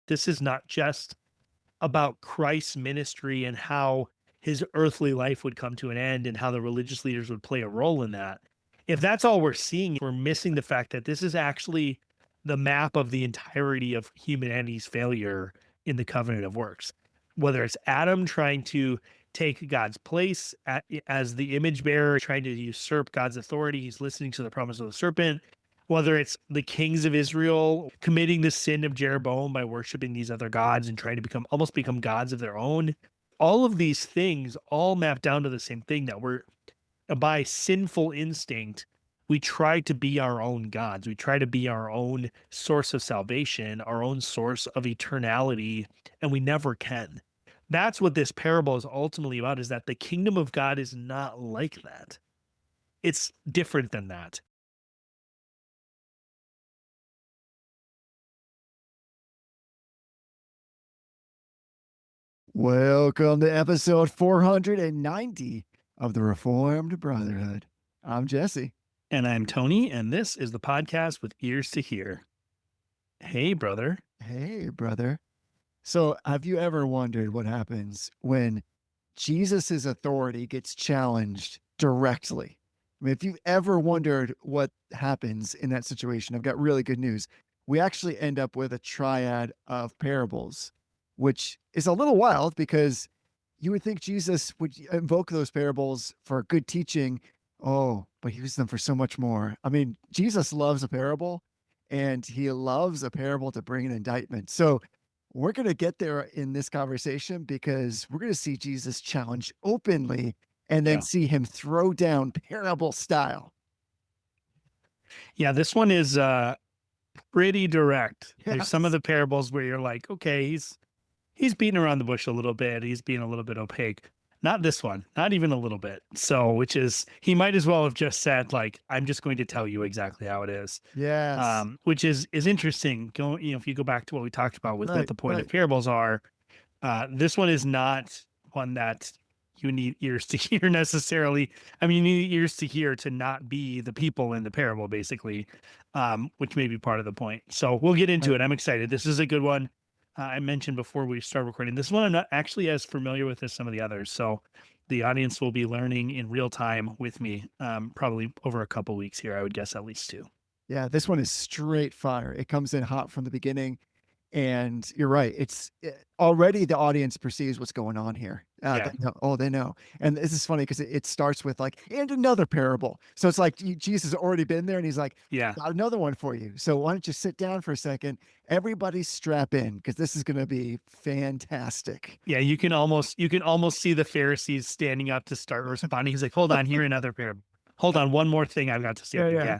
this is not just about Christ's ministry and how his earthly life would come to an end and how the religious leaders would play a role in that. If that's all we're seeing, we're missing the fact that this is actually the map of the entirety of humanity's failure in the covenant of works. Whether it's Adam trying to take God's place as the image bearer, trying to usurp God's authority, he's listening to the promise of the serpent. Whether it's the kings of Israel committing the sin of Jeroboam by worshiping these other gods and trying to become gods of their own, all of these things all map down to the same thing, that we're, by sinful instinct, we try to be our own gods. We try to be our own source of salvation, our own source of eternality, and we never can. That's what this parable is ultimately about, is that the kingdom of God is not like that. It's different than that. Welcome to episode 490 of the Reformed Brotherhood. I'm Jesse. And I'm Tony, and this is the podcast with ears to hear. Hey, brother. Hey, brother. So, have you ever wondered what happens when Jesus's authority gets challenged directly? I mean, if you've ever wondered what happens in that situation, I've got really good news. We actually end up with a triad of parables, which is a little wild because you would think Jesus would invoke those parables for good teaching. Oh, but he uses them for so much more. I mean, Jesus loves a parable, and he loves a parable to bring an indictment. So we're going to get there in this conversation because we're going to see Jesus challenge openly and then Yeah. see him throw down parable style. Yeah, this one is pretty direct. There's some of Yes. the parables where you're like, okay, he's beating around the bush a little bit. He's being a little bit opaque. Not this one, not even a little bit. So, which is, he might as well have just said, like, I'm just going to tell you exactly how it is. Yes. Which is interesting. If you go back to what we talked about with what Right. the point of Right. parables are, this one is not one that you need ears to hear necessarily. I mean, you need ears to hear to not be the people in the parable, basically, which may be part of the point. So we'll get into Right. it. I'm excited. This is a good one. I mentioned before we start recording, this one I'm not actually as familiar with as some of the others. So the audience will be learning in real time with me, probably over a couple weeks here, I would guess at least 2. Yeah. This one is straight fire. It comes in hot from the beginning. And you're right. It's already the audience perceives what's going on here. Yeah. They know. And this is funny because it starts with like, and another parable. So it's like Jesus has already been there and he's like, Yeah. got another one for you. So why don't you sit down for a second? Everybody strap in because this is going to be fantastic. Yeah, you can almost see the Pharisees standing up to start responding. He's like, "Hold on, here another parable. Hold on, one more thing I've got to say." Yeah, Okay, yeah.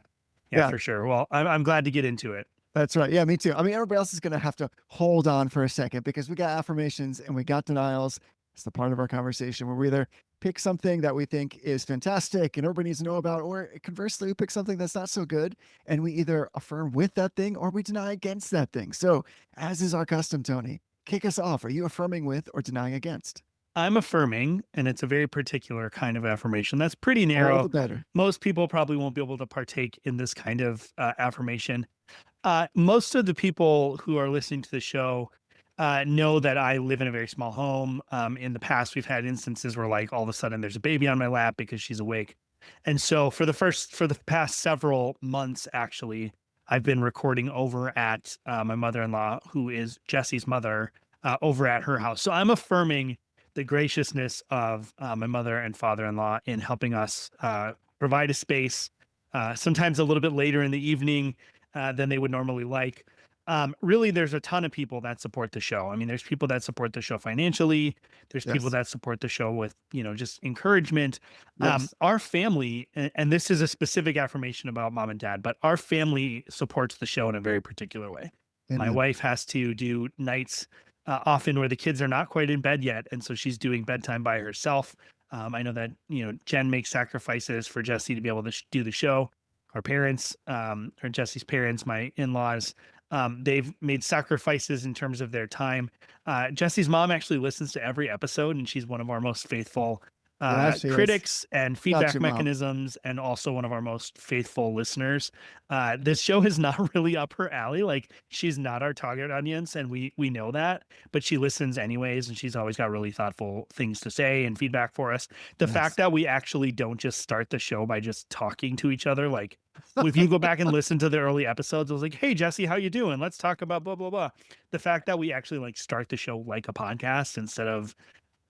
yeah, Yeah. for sure. Well, I'm glad to get into it. That's right. Yeah, me too. I mean, everybody else is going to have to hold on for a second because we got affirmations and we got denials. It's the part of our conversation where we either pick something that we think is fantastic and everybody needs to know about, or conversely, we pick something that's not so good and we either affirm with that thing or we deny against that thing. So, as is our custom, Tony, kick us off. Are you affirming with or denying against? I'm affirming, and it's a very particular kind of affirmation. That's pretty All narrow. the better. Most people probably won't be able to partake in this kind of affirmation. Most of the people who are listening to the show know that I live in a very small home. In the past, we've had instances where, like, all of a sudden there's a baby on my lap because she's awake. And so for the past several months, actually, I've been recording over at my mother-in-law, who is Jesse's mother, over at her house. So I'm affirming the graciousness of my mother and father-in-law in helping us provide a space, sometimes a little bit later in the evening than they would normally like. Really, there's a ton of people that support the show. I mean, there's people that support the show financially. There's people Yes. that support the show with, just encouragement. Yes. Our family, and this is a specific affirmation about mom and dad, but our family supports the show in a very particular way. My Amen. wife has to do nights often where the kids are not quite in bed yet, and so she's doing bedtime by herself. I know that Jen makes sacrifices for Jesse to be able to do the show. Our parents, or Jesse's parents, my in-laws, they've made sacrifices in terms of their time. Jesse's mom actually listens to every episode, and she's one of our most faithful Yeah, she is. critics and That's feedback your mom. mechanisms, and also one of our most faithful listeners. This show is not really up her alley. Like, she's not our target audience, and we know that, but she listens anyways, and she's always got really thoughtful things to say and feedback for us. The fact Nice. that we actually don't just start the show by just talking to each other, like, if you go back and listen to the early episodes, it was like, "Hey Jesse, how you doing? Let's talk about blah blah blah." The fact that we actually like start the show like a podcast instead of,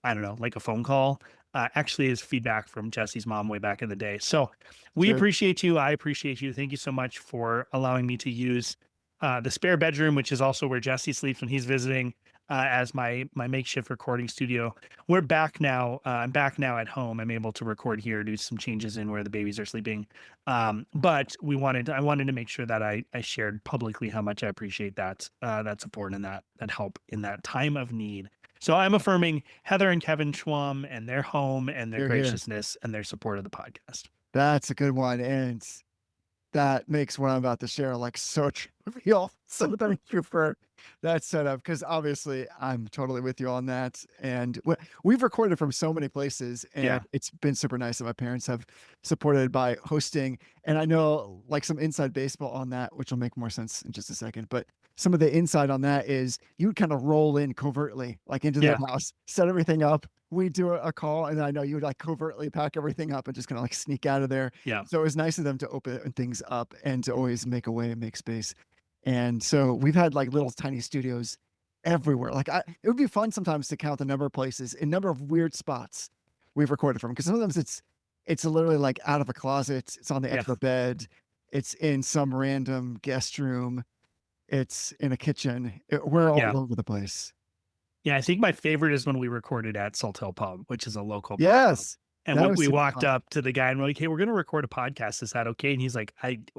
I don't know, like a phone call, actually is feedback from Jesse's mom way back in the day. So we True. appreciate you. I appreciate you. Thank you so much for allowing me to use the spare bedroom, which is also where Jesse sleeps when he's visiting, as my makeshift recording studio. We're back now. I'm back now at home. I'm able to record here, do some changes in where the babies are sleeping. But I wanted to make sure that I shared publicly how much I appreciate that support and that help in that time of need. So I'm affirming Heather and Kevin Schwam and their home and their You're here. graciousness and their support of the podcast. That's a good one. And that makes what I'm about to share like so trivial. So thank you for that setup because obviously I'm totally with you on that. And we've recorded from so many places, Yeah. and it's been super nice that my parents have supported by hosting. And I know like some inside baseball on that, which will make more sense in just a second. But some of the inside on that is you would kind of roll in covertly, like into their Yeah. house, set everything up. We do a call, and then I know you would like covertly pack everything up and just kind of like sneak out of there. Yeah. So it was nice of them to open things up and to always make a way and make space. And so we've had like little tiny studios everywhere. It would be fun sometimes to count the number of places and number of weird spots we've recorded from because sometimes it's literally like out of a closet, it's on the edge Yeah. of a bed, it's in some random guest room, it's in a kitchen. We're all Yeah. over the place. Yeah. I think my favorite is when we recorded at Salt Hill Pub, which is a local pub. Yes, And that we, was we super walked fun. up to the guy and we're like, "Hey, we're going to record a podcast. Is that okay?" And he's like,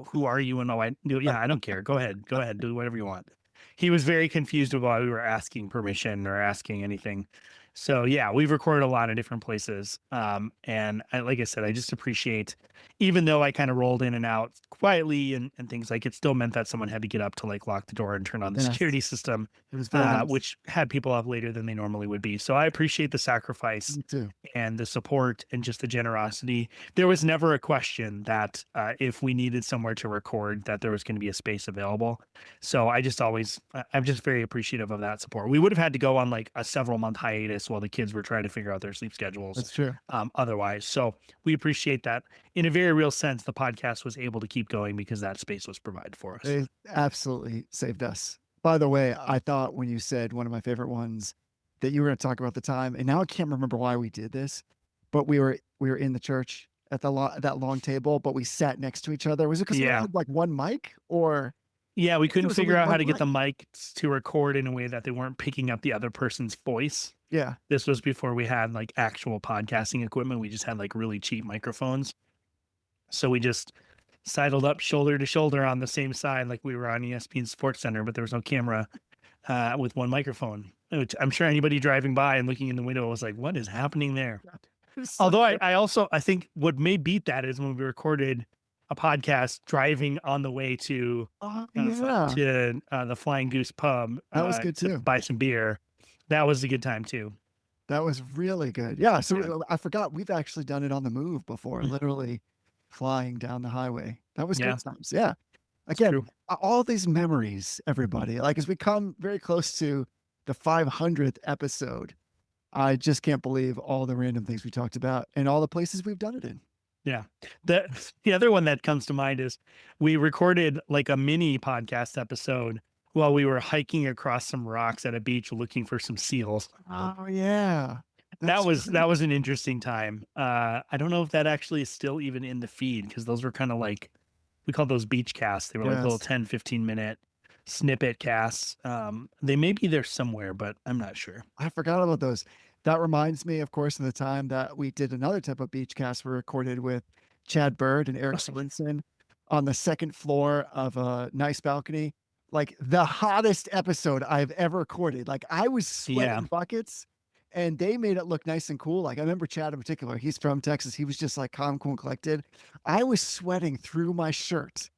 "Who are you?" And yeah, I don't care. Go ahead, do whatever you want. He was very confused about why we were asking permission or asking anything. So yeah, we've recorded a lot of different places. And like I said, I just appreciate, even though I kind of rolled in and out quietly and things, like, it still meant that someone had to get up to like lock the door and turn on the Yes, security system, it was very nice. which had people up later than they normally would be. So I appreciate the sacrifice Me too. and the support and just the generosity. There was never a question that if we needed somewhere to record, that there was going to be a space available. So I'm just very appreciative of that support. We would have had to go on like a several month hiatus while the kids were trying to figure out their sleep schedules, That's true. otherwise. So we appreciate that. In a very real sense, the podcast was able to keep going because that space was provided for us. They absolutely saved us. By the way, I thought when you said one of my favorite ones that you were going to talk about the time, and now I can't remember why we did this, but we were in the church at that long table, but we sat next to each other. Was it because we only Yeah. had like one mic, or Yeah, we I think it couldn't was only figure out how one to get the mic? mics to record in a way that they weren't picking up the other person's voice. Yeah, This was before we had like actual podcasting equipment. We just had like really cheap microphones. So we just sidled up shoulder to shoulder on the same side, like we were on ESPN Sports Center, but there was no camera, with one microphone, which I'm sure anybody driving by and looking in the window was like, what is happening there? it was so Although good. I think what may beat that is when we recorded a podcast driving on the way Oh yeah, the Flying Goose Pub, that was good to too. buy some beer. That was a good time too. That was really good. Yeah. So Yeah, I forgot we've actually done it on the move before, literally flying down the highway. That was good yeah, times. Yeah. it's Again, true. all these memories, everybody, like as we come very close to the 500th episode, I just can't believe all the random things we talked about and all the places we've done it in. Yeah. The other one that comes to mind is we recorded like a mini podcast episode while we were hiking across some rocks at a beach looking for some seals. Oh yeah. That That's right. was an interesting time. I don't know if that actually is still even in the feed because those were kind of like, we called those beach casts. They were like little Yes. 10-15 minute snippet casts. They may be there somewhere, but I'm not sure. I forgot about those. That reminds me, of course, of the time that we did another type of beach cast we recorded with Chad Bird and Eric Awesome. Sorensen on the second floor of a nice balcony. Like the hottest episode I've ever recorded. Like I was Yeah. sweating buckets and they made it look nice and cool. Like I remember Chad in particular, he's from Texas. He was just like calm, cool, and collected. I was sweating through my shirt.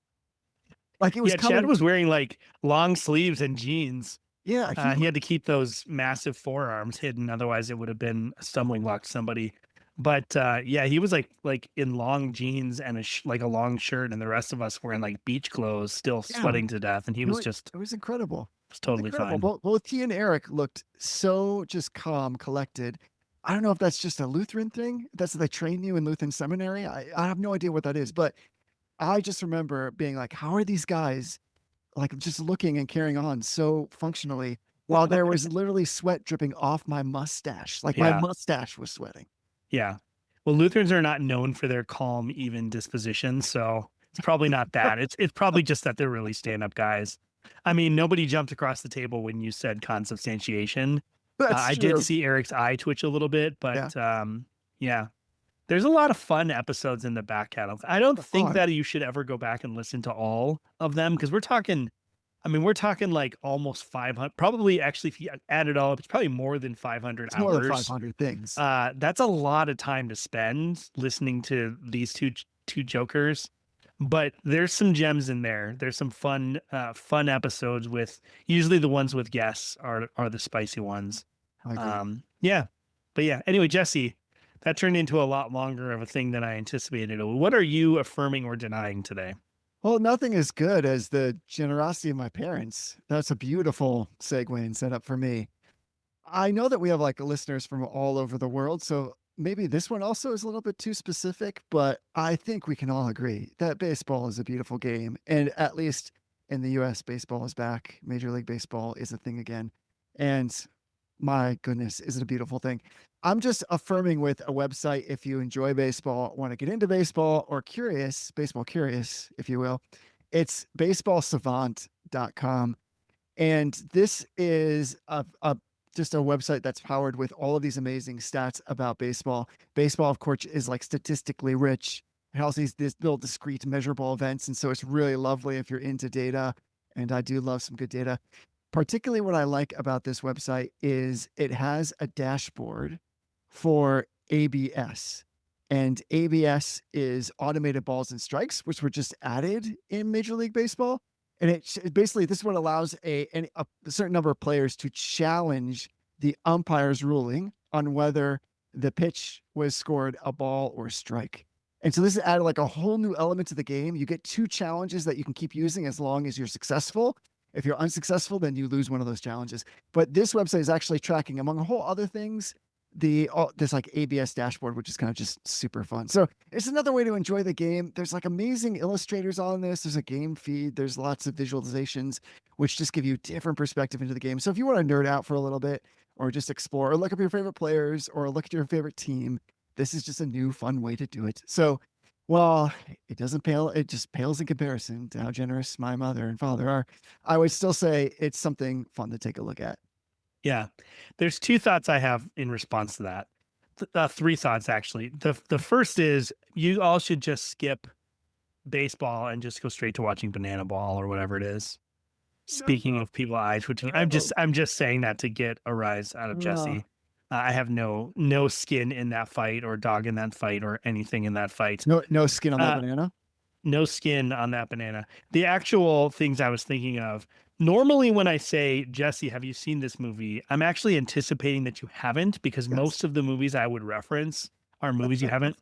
Like it was Yeah. Chad coming. was wearing like long sleeves and jeans. Yeah, He had to keep those massive forearms hidden, otherwise it would have been a stumbling block to somebody. But yeah, he was like in long jeans and like a long shirt, and the rest of us were in like beach clothes, still Yeah, sweating to death, and he was just it was incredible. was It was totally incredible. fine. Both he and Eric looked so just calm, collected. I don't know if that's just a Lutheran thing. That's they train you in Lutheran seminary. I have no idea what that is, but I just remember being like, how are these guys like just looking and carrying on so functionally while there was literally sweat dripping off my mustache? Like my Yeah, mustache was sweating. yeah. Well, Lutherans are not known for their calm, even disposition, so it's probably not that. It's probably just that they're really stand-up guys. I mean, nobody jumped across the table when you said consubstantiation. That's I did true. see Eric's eye twitch a little bit, but Yeah. yeah, there's a lot of fun episodes in the back catalog. I don't Oh, think that you should ever go back and listen to all of them because we're talking. I mean, we're talking like almost 500. Probably, actually, if you add it all up, it's probably more than 500 it's more than hours. 500 things. That's a lot of time to spend listening to these two jokers. But there's some gems in there. There's some fun episodes with usually the ones with guests are the spicy ones. I agree. Yeah, but yeah. Anyway, Jesse, that turned into a lot longer of a thing than I anticipated. What are you affirming or denying today? Well, nothing as good as the generosity of my parents. That's a beautiful segue and setup for me. I know that we have like listeners from all over the world, so maybe this one also is a little bit too specific, but I think we can all agree that baseball is a beautiful game. And at least in the US, baseball is back. Major League Baseball is a thing again. And my goodness, is it a beautiful thing? I'm just affirming with a website if you enjoy baseball, want to get into baseball, or curious, baseball curious, if you will. It's baseballsavant.com. And this is a just a website that's powered with all of these amazing stats about baseball. Baseball, of course, is like statistically rich. It has these little discrete measurable events. And so it's really lovely if you're into data. And I do love some good data. Particularly what I like about this website is it has a dashboard for ABS. And ABS is automated balls and strikes, which were just added in Major League Baseball. And basically, this is what allows a certain number of players to challenge the umpire's ruling on whether the pitch was scored a ball or a strike. And so this is added like a whole new element to the game. You get two challenges that you can keep using as long as you're successful. If you're unsuccessful, then you lose one of those challenges. But this website is actually tracking, among a whole other things, the this like ABS dashboard, which is kind of just super fun. So it's another way to enjoy the game. There's like amazing illustrators on this. There's a game feed. There's lots of visualizations, which just give you different perspective into the game. So if you want to nerd out for a little bit, or just explore, or look up your favorite players, or look at your favorite team, this is just a new fun way to do it. So well, it doesn't pale, it just pales in comparison to how generous my mother and father are. I would still say it's something fun to take a look at. Yeah, there's two thoughts I have in response to that. Three thoughts actually. The first is you all should just skip baseball and just go straight to watching Banana Ball or whatever it is. Speaking No, of people eye twitching, no, I'm just saying that to get a rise out of no, Jesse. I have no skin in that fight or dog in that fight or anything in that fight. no skin on that Uh, banana. no skin on that banana. The actual things I was thinking of. Normally, when I say, Jesse, have you seen this movie? I'm actually anticipating that you haven't because Yes. most of the movies I would reference are movies you haven't.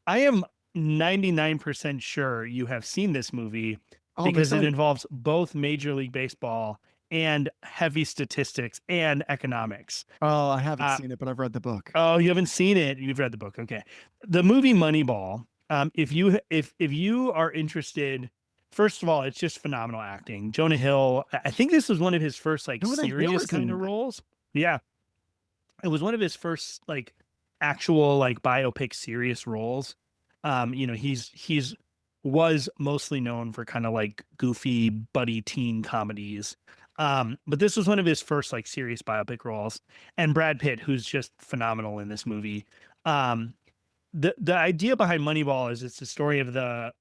I am 99% sure you have seen this movie Oh, I'm because it excited. involves both Major League Baseball and heavy statistics and economics. Oh, I haven't Uh, seen it, but I've read the book. oh, you haven't seen it. You've read the book. Okay. The movie Moneyball. If you are interested, first of all, it's just phenomenal acting. Jonah Hill. I think this was one of his first like Jonah Hill serious is kind of in. roles. Yeah, it was one of his first like actual like biopic serious roles. He's was mostly known for kind of like goofy buddy teen comedies. But this was one of his first like serious biopic roles. And Brad Pitt, who's just phenomenal in this movie. Um, the idea behind Moneyball is it's the story of the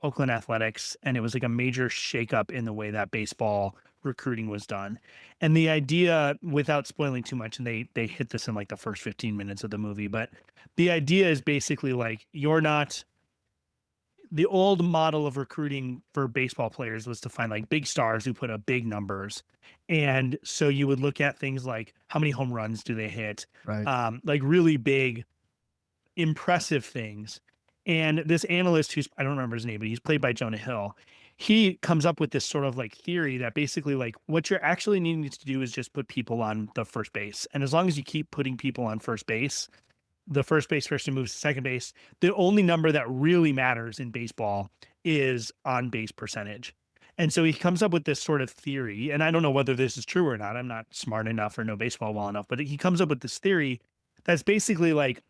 Oakland Athletics, and it was like a major shakeup in the way that baseball recruiting was done. And the idea, without spoiling too much, and they hit this in like the first 15 minutes of the movie, but the idea is basically like you're not the old model of recruiting for baseball players was to find like big stars who put up big numbers. And so you would look at things like how many home runs do they hit, Right. like really big impressive things. And this analyst, who's, I don't remember his name, but he's played by Jonah Hill. He comes up with this sort of like theory that basically like what you're actually needing to do is just put people on the first base. And as long as you keep putting people on first base, the first base person moves to second base. The only number that really matters in baseball is on base percentage. And so he comes up with this sort of theory. And I don't know whether this is true or not. I'm not smart enough or know baseball well enough, but he comes up with this theory that's basically like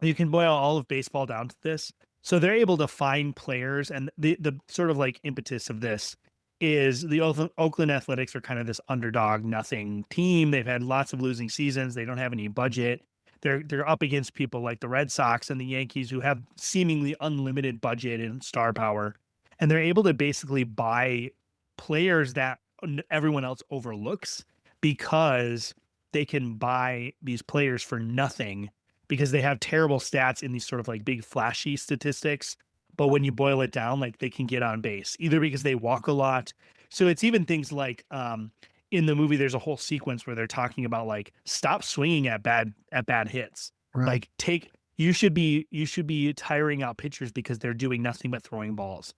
you can boil all of baseball down to this. So they're able to find players, and the sort of like impetus of this is the Oakland Athletics are kind of this underdog, nothing team. They've had lots of losing seasons. They don't have any budget. They're up against people like the Red Sox and the Yankees who have seemingly unlimited budget and star power, and they're able to basically buy players that everyone else overlooks because they can buy these players for nothing because they have terrible stats in these sort of like big flashy statistics. But when you boil it down, like they can get on base either because they walk a lot. So it's even things like in the movie, there's a whole sequence where they're talking about like stop swinging at bad hits. Right. Like you should be tiring out pitchers because they're doing nothing but throwing balls.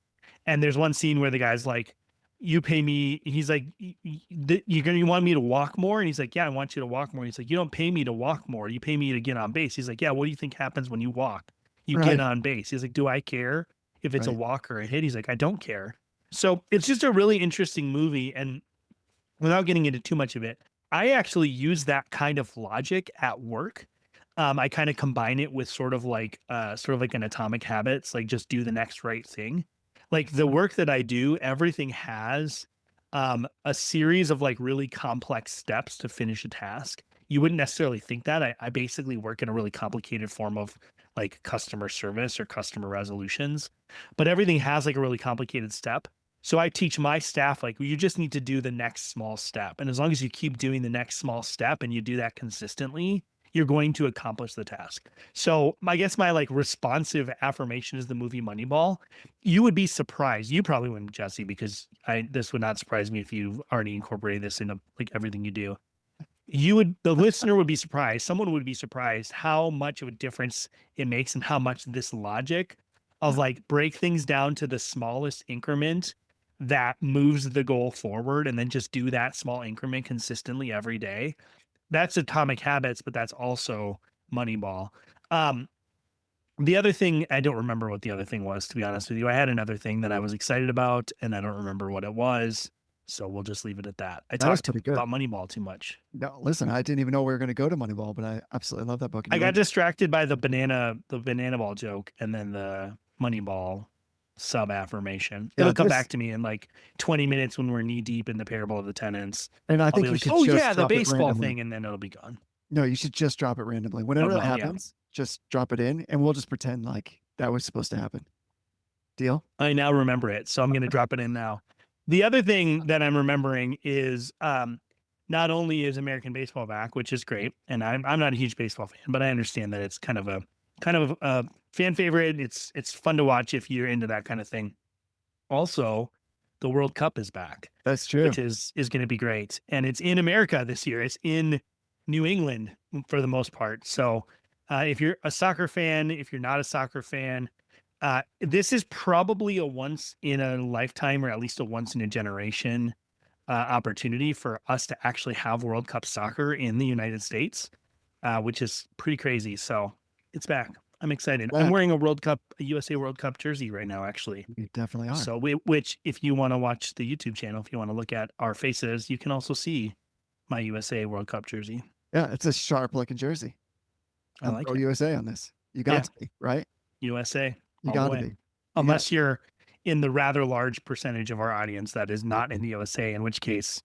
And there's one scene where the guy's like, you pay me. He's like, you want me to walk more? And he's like, yeah, I want you to walk more. He's like, you don't pay me to walk more. You pay me to get on base. He's like, yeah, what do you think happens when you walk? You get Right. on base. He's like, do I care if it's a Right. walk or a hit? He's like, I don't care. So it's just a really interesting movie. And without getting into too much of it, I actually use that kind of logic at work. I kind of combine it with sort of like an Atomic Habits, like just do the next right thing. Like the work that I do, everything has a series of like really complex steps to finish a task. You wouldn't necessarily think that. I basically work in a really complicated form of like customer service or customer resolutions, but everything has like a really complicated step. So I teach my staff, like, you just need to do the next small step. And as long as you keep doing the next small step and you do that consistently, you're going to accomplish the task. So I guess my like responsive affirmation is the movie Moneyball. You would be surprised. You probably wouldn't, Jesse, because this would not surprise me if you already incorporated this into like everything you do. The listener would be surprised. Someone would be surprised how much of a difference it makes and how much this logic of like break things down to the smallest increment that moves the goal forward and then just do that small increment consistently every day. That's Atomic Habits, but that's also Moneyball. Um, the other thing, I don't remember what the other thing was, to be honest with you. I had another thing that I was excited about, and I don't remember what it was. So we'll just leave it at that. I That was talked pretty good. about Moneyball too much. No, listen, I didn't even know we were going to go to Moneyball, but I absolutely love that book. And I you got read, distracted by the banana ball joke and then the Moneyball sub affirmation. yeah, It'll come back to me in like 20 minutes when we're knee deep in the parable of the tenants. and I I'll be think you like, should oh just yeah, the drop it baseball randomly. thing, and then it'll be gone. No, you should just drop it randomly. Oh Whenever that no, yeah. happens, just drop it in and we'll just pretend like that was supposed to happen. Deal? I now remember it, so I'm going to drop it in now. The other thing that I'm remembering is not only is American baseball back, which is great, and I'm not a huge baseball fan, but I understand that it's kind of a fan favorite. It's fun to watch if you're into that kind of thing. Also, the World Cup is back, That's true. which is going to be great, and it's in America this year. It's in New England for the most part. So if you're a soccer fan, if you're not a soccer fan, this is probably a once in a lifetime or at least a once in a generation opportunity for us to actually have World Cup soccer in the United States, which is pretty crazy. So it's back. I'm excited. I'm Back. wearing a USA World Cup jersey right now, actually. You definitely are. So which if you want to watch the YouTube channel, if you want to look at our faces, you can also see my USA World Cup jersey. Yeah, it's a sharp looking jersey. I I'm like pro it. USA on this. You got Yeah. to be, right? USA. You all the got to way. be. You Unless you're in the rather large percentage of our audience that is not in the USA, in which case,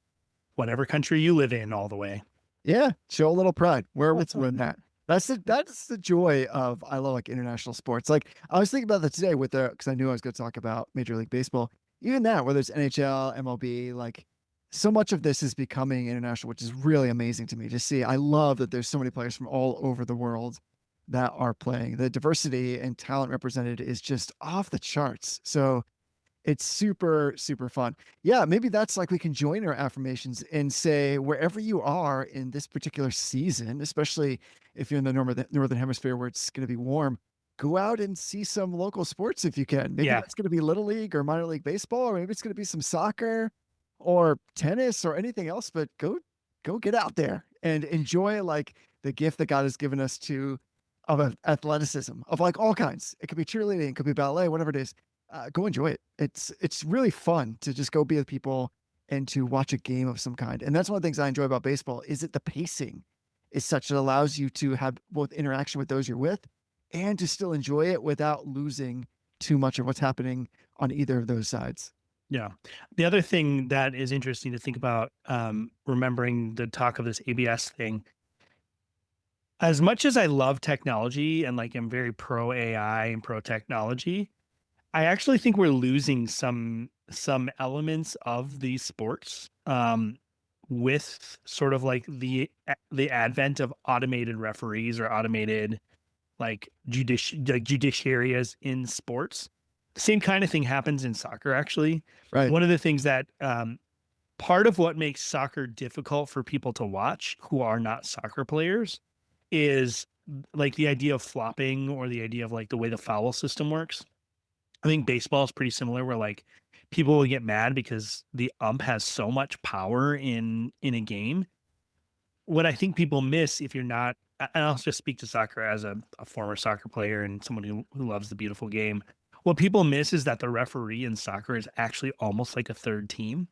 whatever country you live in, all the way. Yeah, show a little pride. Where with that? That's the joy of I love like international sports. Like I was thinking about that today with because I knew I was going to talk about Major League Baseball. Even that, whether it's NHL, MLB, like so much of this is becoming international, which is really amazing to me to see. I love that there's so many players from all over the world that are playing. The diversity and talent represented is just off the charts. So It's super, super fun. Yeah, maybe that's like we can join our affirmations and say wherever you are in this particular season, especially if you're in the northern hemisphere where it's going to be warm, go out and see some local sports if you can. Maybe Yeah. that's going to be little league or minor league baseball, or maybe it's going to be some soccer or tennis or anything else. But go get out there and enjoy like the gift that God has given us to athleticism of like all kinds. It could be cheerleading, it could be ballet, whatever it is. Go enjoy it. It's really fun to just go be with people and to watch a game of some kind. And that's one of the things I enjoy about baseball is that the pacing is such that allows you to have both interaction with those you're with and to still enjoy it without losing too much of what's happening on either of those sides. Yeah. The other thing that is interesting to think about, remembering the talk of this ABS thing, as much as I love technology and like I'm very pro AI and pro technology, I actually think we're losing some elements of these sports, with sort of like the advent of automated referees or automated like judiciarias in sports. The same kind of thing happens in soccer, actually. Right. One of the things that part of what makes soccer difficult for people to watch who are not soccer players is like the idea of flopping or the idea of like the way the foul system works. I think baseball is pretty similar where like people will get mad because the ump has so much power in a game. What I think people miss if you're not, and I'll just speak to soccer as a former soccer player and someone who loves the beautiful game. What people miss is that the referee in soccer is actually almost like a third team.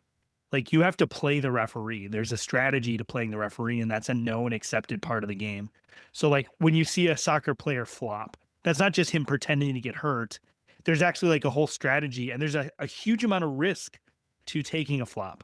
Like you have to play the referee. There's a strategy to playing the referee, and that's a known accepted part of the game. So like when you see a soccer player flop, that's not just him pretending to get hurt. There's actually like a whole strategy, and there's a huge amount of risk to taking a flop,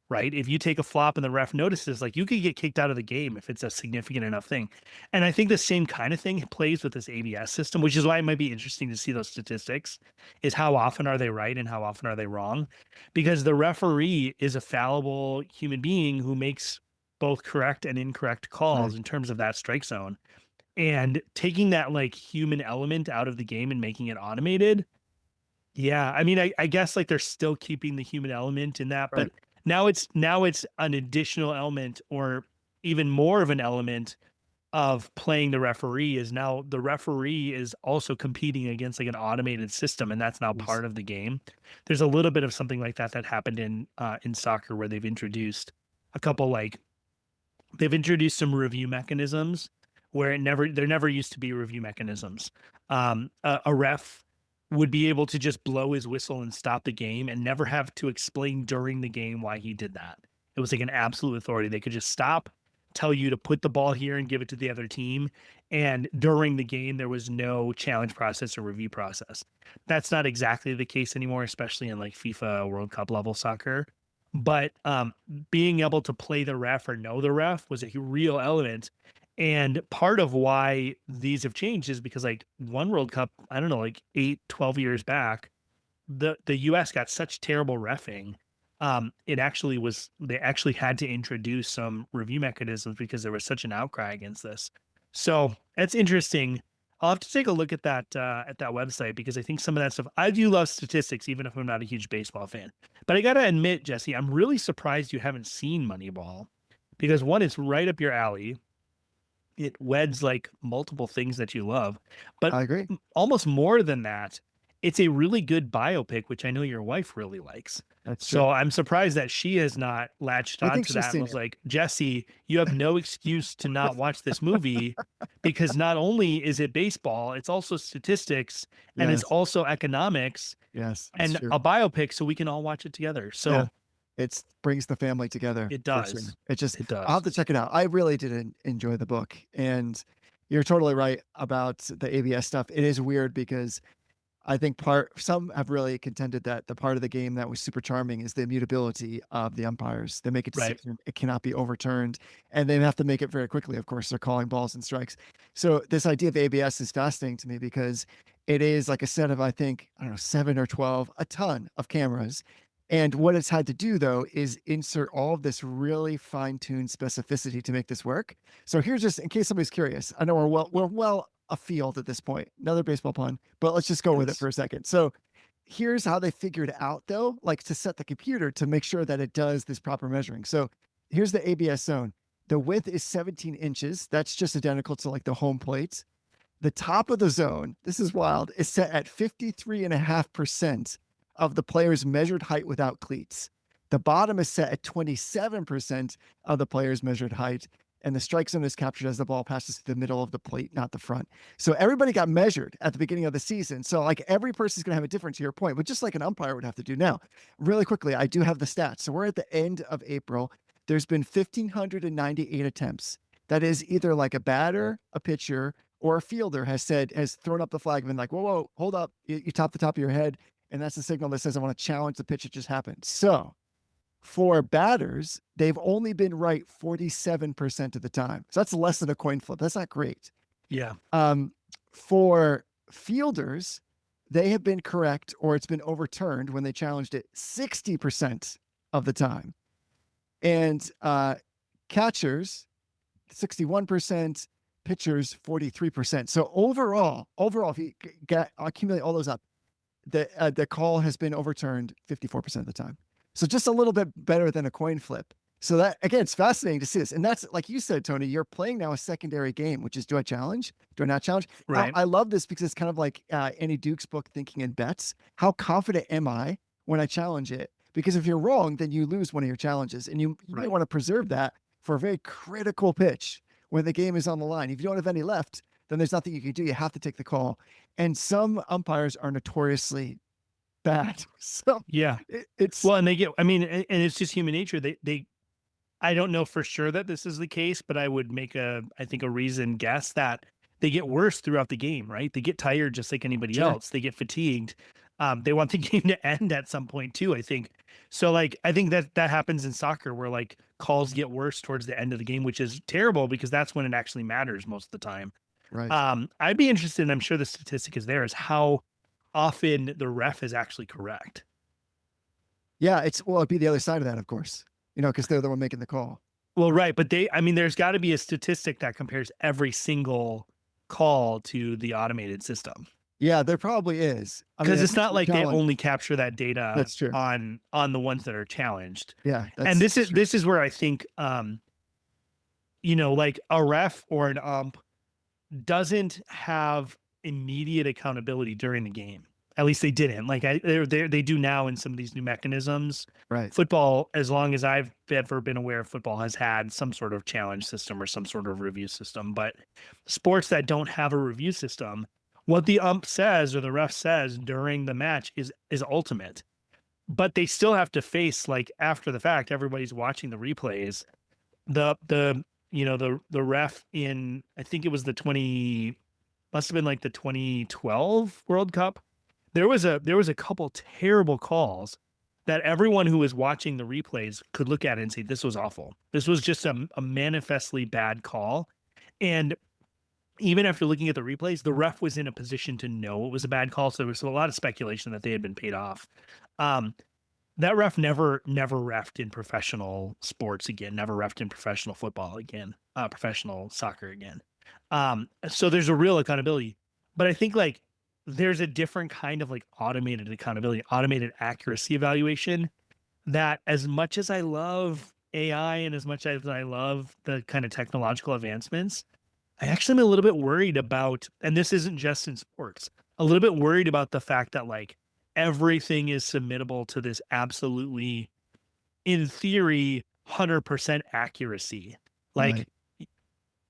right? If you take a flop and the ref notices, like you could get kicked out of the game if it's a significant enough thing. And I think the same kind of thing plays with this ABS system, which is why it might be interesting to see those statistics is how often are they right and how often are they wrong? Because the referee is a fallible human being who makes both correct and incorrect Right. calls in terms of that strike zone. And taking that like human element out of the game and making it automated, yeah, I mean, I guess, like, they're still keeping the human element in that, but Right. now it's an additional element or even more of an element of playing the referee is now the referee is also competing against, like, an automated system, and that's now Yes. part of the game. There's a little bit of something like that that happened in soccer where they've introduced a couple, like they've introduced some review mechanisms where there never used to be review mechanisms. A ref would be able to just blow his whistle and stop the game and never have to explain during the game why he did that. It was like an absolute authority. They could just stop, tell you to put the ball here and give it to the other team. And during the game, there was no challenge process or review process. That's not exactly the case anymore, especially in like FIFA World Cup level soccer. But being able to play the ref or know the ref was a real element. And part of why these have changed is because like one World Cup, I don't know, like 8, 12 years back, the US got such terrible reffing. It actually was they actually had to introduce some review mechanisms because there was such an outcry against this. So that's interesting. I'll have to take a look at that website because I think some of that stuff I do love statistics, even if I'm not a huge baseball fan. But I gotta admit, Jesse, I'm really surprised you haven't seen Moneyball because one, it's right up your alley. It weds like multiple things that you love, but I agree. almost more than that, it's a really good biopic, which I know your wife really likes. That's true. So I'm surprised that she has not latched I think onto she's that and seen was it. like, Jesse, you have no excuse to not watch this movie because not only is it baseball, it's also statistics and it's Yes. also economics Yes. It's and true. a biopic, so we can all watch it together. Yeah. So It's brings the family together it for sure. does. It just It I'll does. have to check it out. I really did enjoy the book, and you're totally right about the ABS stuff. It is weird because I think some have really contended that the part of the game that was super charming is the immutability of the umpires. They make a Right. decision, it cannot be overturned, and they have to make it very quickly. Of course, they're calling balls and strikes. So this idea of ABS is fascinating to me because it is like a set of, I think, I don't know, 7 or 12, a ton of cameras. And what it's had to do though is insert all of this really fine-tuned specificity to make this work. So here's just in case somebody's curious. I know we're well afield at this point. Another baseball pun, but let's just go with it Yes. for a second. So here's how they figured out though, like to set the computer to make sure that it does this proper measuring. So here's the ABS zone. The width is 17 inches. That's just identical to like the home plates. The top of the zone, this is wild, is set at 53.5% of the player's measured height without cleats. The bottom is set at 27% of the player's measured height. And the strike zone is captured as the ball passes through the middle of the plate, not the front. So everybody got measured at the beginning of the season. So like every person's going to have a different, to your point, but just like an umpire would have to do now. Really quickly, I do have the stats. So we're at the end of April. There's been 1,598 attempts. That is either like a batter, a pitcher, or a fielder has thrown up the flag and been like, whoa, hold up. You tap the top of your head. And that's the signal that says, I want to challenge the pitch that just happened. So for batters, they've only been right 47% of the time. So that's less than a coin flip. That's not great. Yeah. For fielders, they have been correct or it's been overturned when they challenged it 60% of the time. And catchers, 61%, pitchers, 43%. So overall, if you accumulate all those up, the call has been overturned 54% of the time. So just a little bit better than a coin flip. So that, again, it's fascinating to see this. And that's, like you said, Tony, you're playing now a secondary game, which is, do I challenge? Do I not challenge? Right. I love this because it's kind of like Annie Duke's book, Thinking in Bets. How confident am I when I challenge it? Because if you're wrong, then you lose one of your challenges. And you might want to preserve that for a very critical pitch when the game is on the line. If you don't have any left, then there's nothing you can do. You have to take the call. And some umpires are notoriously bad. So Yeah. it's Well, and and it's just human nature. I don't know for sure that this is the case, but I would make I think a reasoned guess that they get worse throughout the game, right? They get tired just like anybody sure. else. They get fatigued. They want the game to end at some point too, I think. So like, I think that happens in soccer where like calls get worse towards the end of the game, which is terrible because that's when it actually matters most of the time. Right. I'd be interested, and I'm sure the statistic is there, is how often the ref is actually correct. Yeah, it'd be the other side of that, of course, because they're the one making the call. Well, right. But there's got to be a statistic that compares every single call to the automated system. Yeah, there probably is. Because it's not like they challenge. only capture that data That's true. on the ones that are challenged. Yeah. And this is where I think like a ref or an ump doesn't have immediate accountability during the game. At least they didn't. Like they do now in some of these new mechanisms. Right. Football, as long as I've ever been aware of football, has had some sort of challenge system or some sort of review system. But sports that don't have a review system, what the ump says or the ref says during the match is ultimate. But they still have to face, like, after the fact, everybody's watching the replays. The ref in, I think it was must have been like the 2012 World Cup. There was a couple terrible calls that everyone who was watching the replays could look at it and say, this was awful. This was just a manifestly bad call. And even after looking at the replays, the ref was in a position to know it was a bad call. So there was a lot of speculation that they had been paid off. That ref never reffed in professional sports again, never reffed in professional football again, professional soccer again. So there's a real accountability. But I think like there's a different kind of like automated accountability, automated accuracy evaluation that, as much as I love AI and as much as I love the kind of technological advancements, I actually am a little bit worried about, and this isn't just in sports, a little bit worried about the fact that like everything is submittable to this absolutely, in theory, 100% accuracy. Like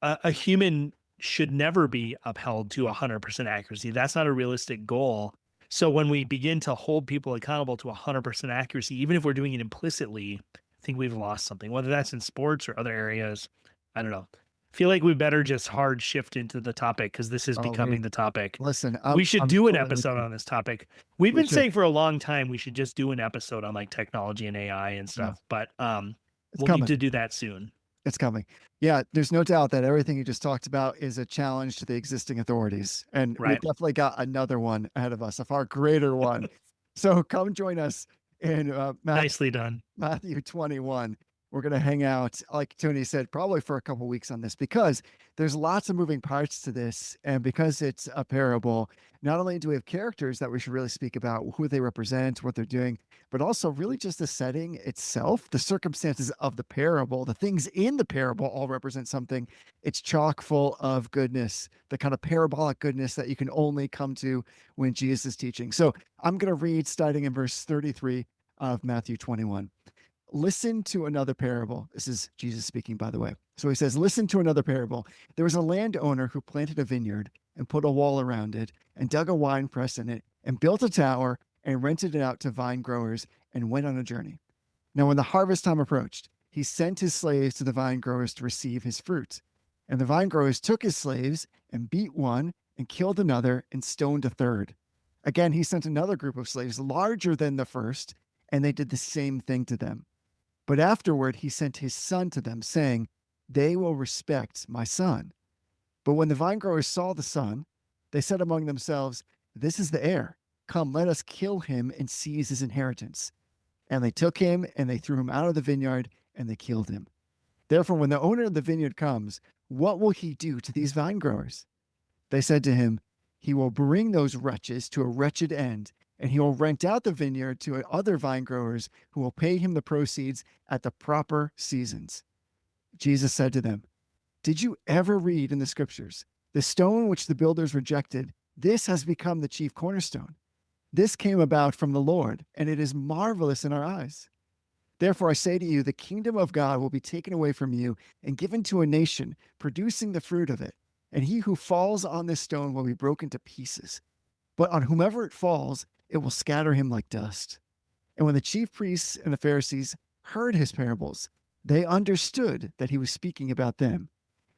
a human should never be upheld to 100% accuracy. That's not a realistic goal. So when we begin to hold people accountable to 100% accuracy, even if we're doing it implicitly, I think we've lost something, whether that's in sports or other areas. I don't know. I feel like we better just hard shift into the topic because this is becoming the topic. Listen, we should do an episode on this topic. We've been saying for a long time we should just do an episode on like technology and AI and stuff, but we'll need to do that soon. It's coming. Yeah, there's no doubt that everything you just talked about is a challenge to the existing authorities. And we've definitely got another one ahead of us, a far greater one. So come join us in nicely done. Matthew 21. We're going to hang out, like Tony said, probably for a couple weeks on this because there's lots of moving parts to this. And because it's a parable, not only do we have characters that we should really speak about, who they represent, what they're doing, but also really just the setting itself, the circumstances of the parable, the things in the parable all represent something. It's chock full of goodness, the kind of parabolic goodness that you can only come to when Jesus is teaching. So I'm going to read starting in verse 33 of Matthew 21. Listen to another parable. This is Jesus speaking, by the way. So he says, listen to another parable. There was a landowner who planted a vineyard and put a wall around it and dug a wine press in it and built a tower and rented it out to vine growers and went on a journey. Now, when the harvest time approached, he sent his slaves to the vine growers to receive his fruit. And the vine growers took his slaves and beat one and killed another and stoned a third. Again, he sent another group of slaves larger than the first, and they did the same thing to them. But afterward, he sent his son to them, saying, they will respect my son. But when the vine growers saw the son, they said among themselves, this is the heir. Come, let us kill him and seize his inheritance. And they took him and they threw him out of the vineyard and they killed him. Therefore, when the owner of the vineyard comes, what will he do to these vine growers? They said to him, he will bring those wretches to a wretched end, and he will rent out the vineyard to other vine growers who will pay him the proceeds at the proper seasons. Jesus said to them, did you ever read in the scriptures, the stone which the builders rejected, this has become the chief cornerstone. This came about from the Lord, and it is marvelous in our eyes. Therefore, I say to you, the kingdom of God will be taken away from you and given to a nation, producing the fruit of it. And he who falls on this stone will be broken to pieces. But on whomever it falls, it will scatter him like dust. And when the chief priests and the Pharisees heard his parables, they understood that he was speaking about them.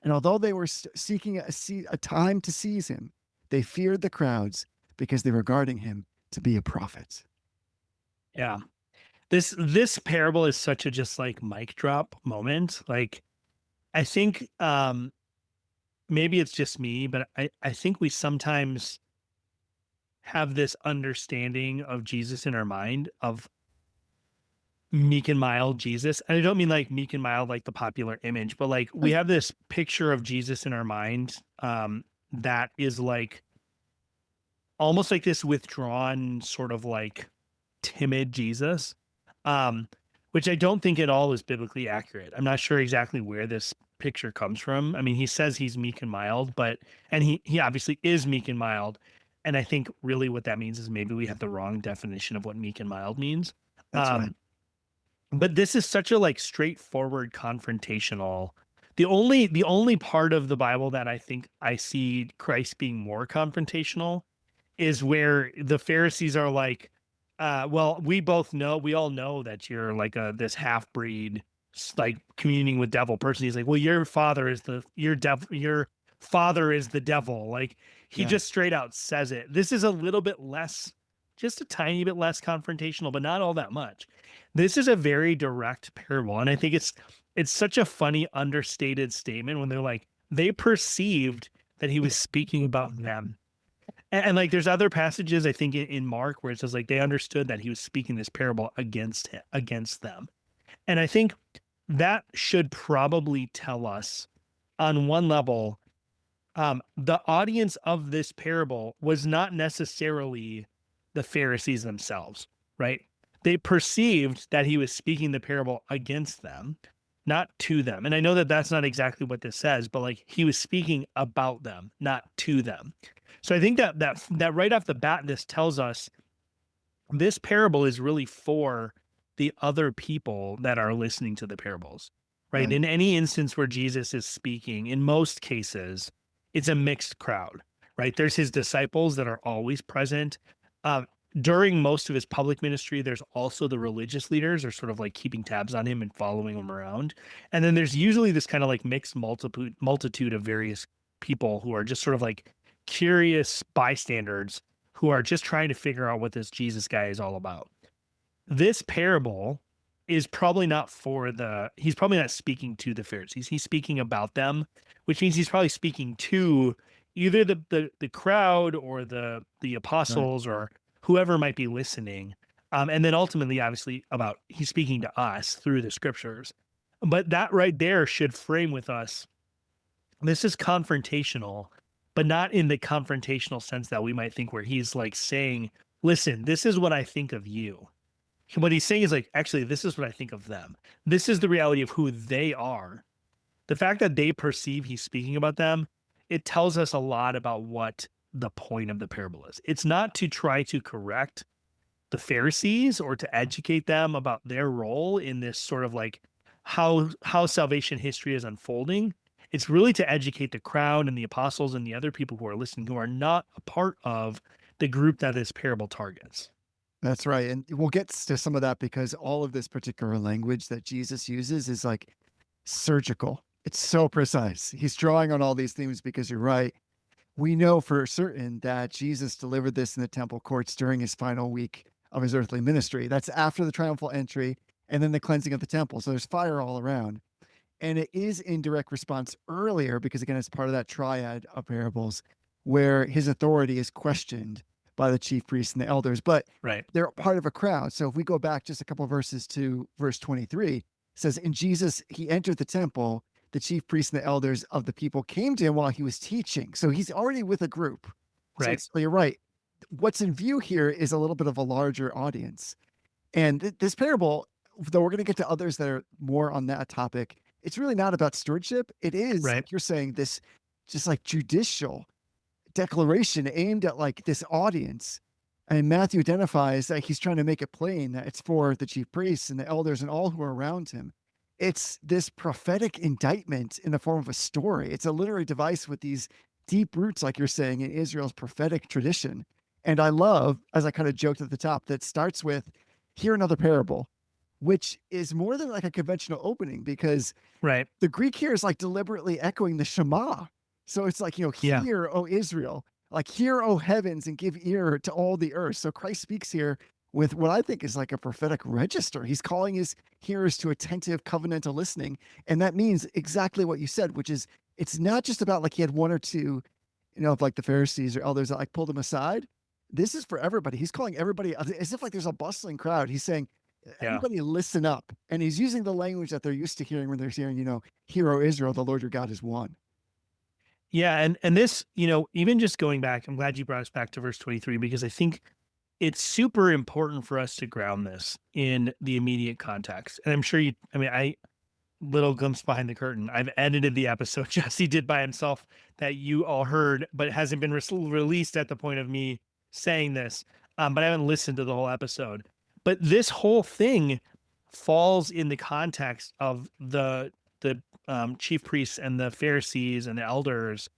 And although they were seeking a time to seize him, they feared the crowds because they were regarding him to be a prophet. Yeah. This parable is such a just like mic drop moment. Like I think maybe it's just me, but I think we sometimes have this understanding of Jesus in our mind of meek and mild Jesus. And I don't mean like meek and mild like the popular image, but like we have this picture of Jesus in our mind that is like almost like this withdrawn sort of like timid Jesus. Um which I don't think at all is biblically accurate. I'm not sure exactly where this picture comes from. I mean, he says he's meek and mild, but and he obviously is meek and mild. And I think really what that means is maybe we have the wrong definition of what meek and mild means. That's right. Um but this is such a like straightforward confrontational. The only part of the Bible that I think I see Christ being more confrontational is where the Pharisees are like, well, we all know that you're like this half breed, like communing with devil person. He's like, well, your father is the devil. Like he Yeah. just straight out says it. This is a little bit less, just a tiny bit less confrontational, but not all that much. This is a very direct parable. And I think it's such a funny, understated statement when they're like, they perceived that he was speaking about them. And, like, there's other passages I think in Mark where it says like they understood that he was speaking this parable against them. And I think that should probably tell us on one level, the audience of this parable was not necessarily the Pharisees themselves, right? They perceived that he was speaking the parable against them, not to them. And I know that that's not exactly what this says, but like he was speaking about them, not to them. So I think that right off the bat, this tells us this parable is really for the other people that are listening to the parables, right? Right. In any instance where Jesus is speaking, in most cases, it's a mixed crowd, right? There's his disciples that are always present. Um, During most of his public ministry, there's also the religious leaders are sort of like keeping tabs on him and following him around. And then there's usually this kind of like mixed multitude of various people who are just sort of like curious bystanders who are just trying to figure out what this Jesus guy is all about. This parable is probably not he's probably not speaking to the Pharisees. He's speaking about them, which means he's probably speaking to either the crowd or the Right. apostles or whoever might be listening. And then ultimately, obviously, about he's speaking to us through the scriptures. But that right there should frame with us, this is confrontational, but not in the confrontational sense that we might think, where he's like saying, listen, this is what I think of you. What he's saying is like, actually, this is what I think of them. This is the reality of who they are. The fact that they perceive he's speaking about them, it tells us a lot about what the point of the parable is. It's not to try to correct the Pharisees or to educate them about their role in this sort of like how salvation history is unfolding. It's really to educate the crowd and the apostles and the other people who are listening, who are not a part of the group that this parable targets. That's right. And we'll get to some of that because all of this particular language that Jesus uses is like surgical. It's so precise. He's drawing on all these themes because you're right. We know for certain that Jesus delivered this in the temple courts during his final week of his earthly ministry. That's after the triumphal entry and then the cleansing of the temple. So there's fire all around. And it is in direct response earlier because, again, it's part of that triad of parables where his authority is questioned by the chief priests and the elders, but Right. they're part of a crowd. So if we go back just a couple of verses to verse 23, it says, "In Jesus, he entered the temple. The chief priests and the elders of the people came to him while he was teaching." So he's already with a group. So Right. it's, you're right. What's in view here is a little bit of a larger audience. And this parable, though we're going to get to others that are more on that topic, it's really not about stewardship. It is, Right. like you're saying, this just like judicial declaration aimed at like this audience. And Matthew identifies that he's trying to make it plain that it's for the chief priests and the elders and all who are around him. It's this prophetic indictment in the form of a story. It's a literary device with these deep roots, like you're saying, in Israel's prophetic tradition. And I love, as I kind of joked at the top, that starts with, "Hear another parable," which is more than like a conventional opening because Right. the Greek here is like deliberately echoing the Shema. So it's like, Yeah. hear, O Israel, like, hear, O heavens, and give ear to all the earth. So Christ speaks here with what I think is like a prophetic register. He's calling his hearers to attentive covenantal listening. And that means exactly what you said, which is it's not just about like he had one or two, of like the Pharisees or elders that like pulled him aside. This is for everybody. He's calling everybody as if like there's a bustling crowd. He's saying, Yeah. everybody listen up. And he's using the language that they're used to hearing when they're hearing, "Hear, O Israel, the Lord your God is one." Yeah. And this, even just going back, I'm glad you brought us back to verse 23, because I think it's super important for us to ground this in the immediate context. And I'm sure I little glimpse behind the curtain. I've edited the episode Jesse did by himself that you all heard, but it hasn't been released at the point of me saying this. But I haven't listened to the whole episode. But this whole thing falls in the context of the chief priests and the Pharisees and the elders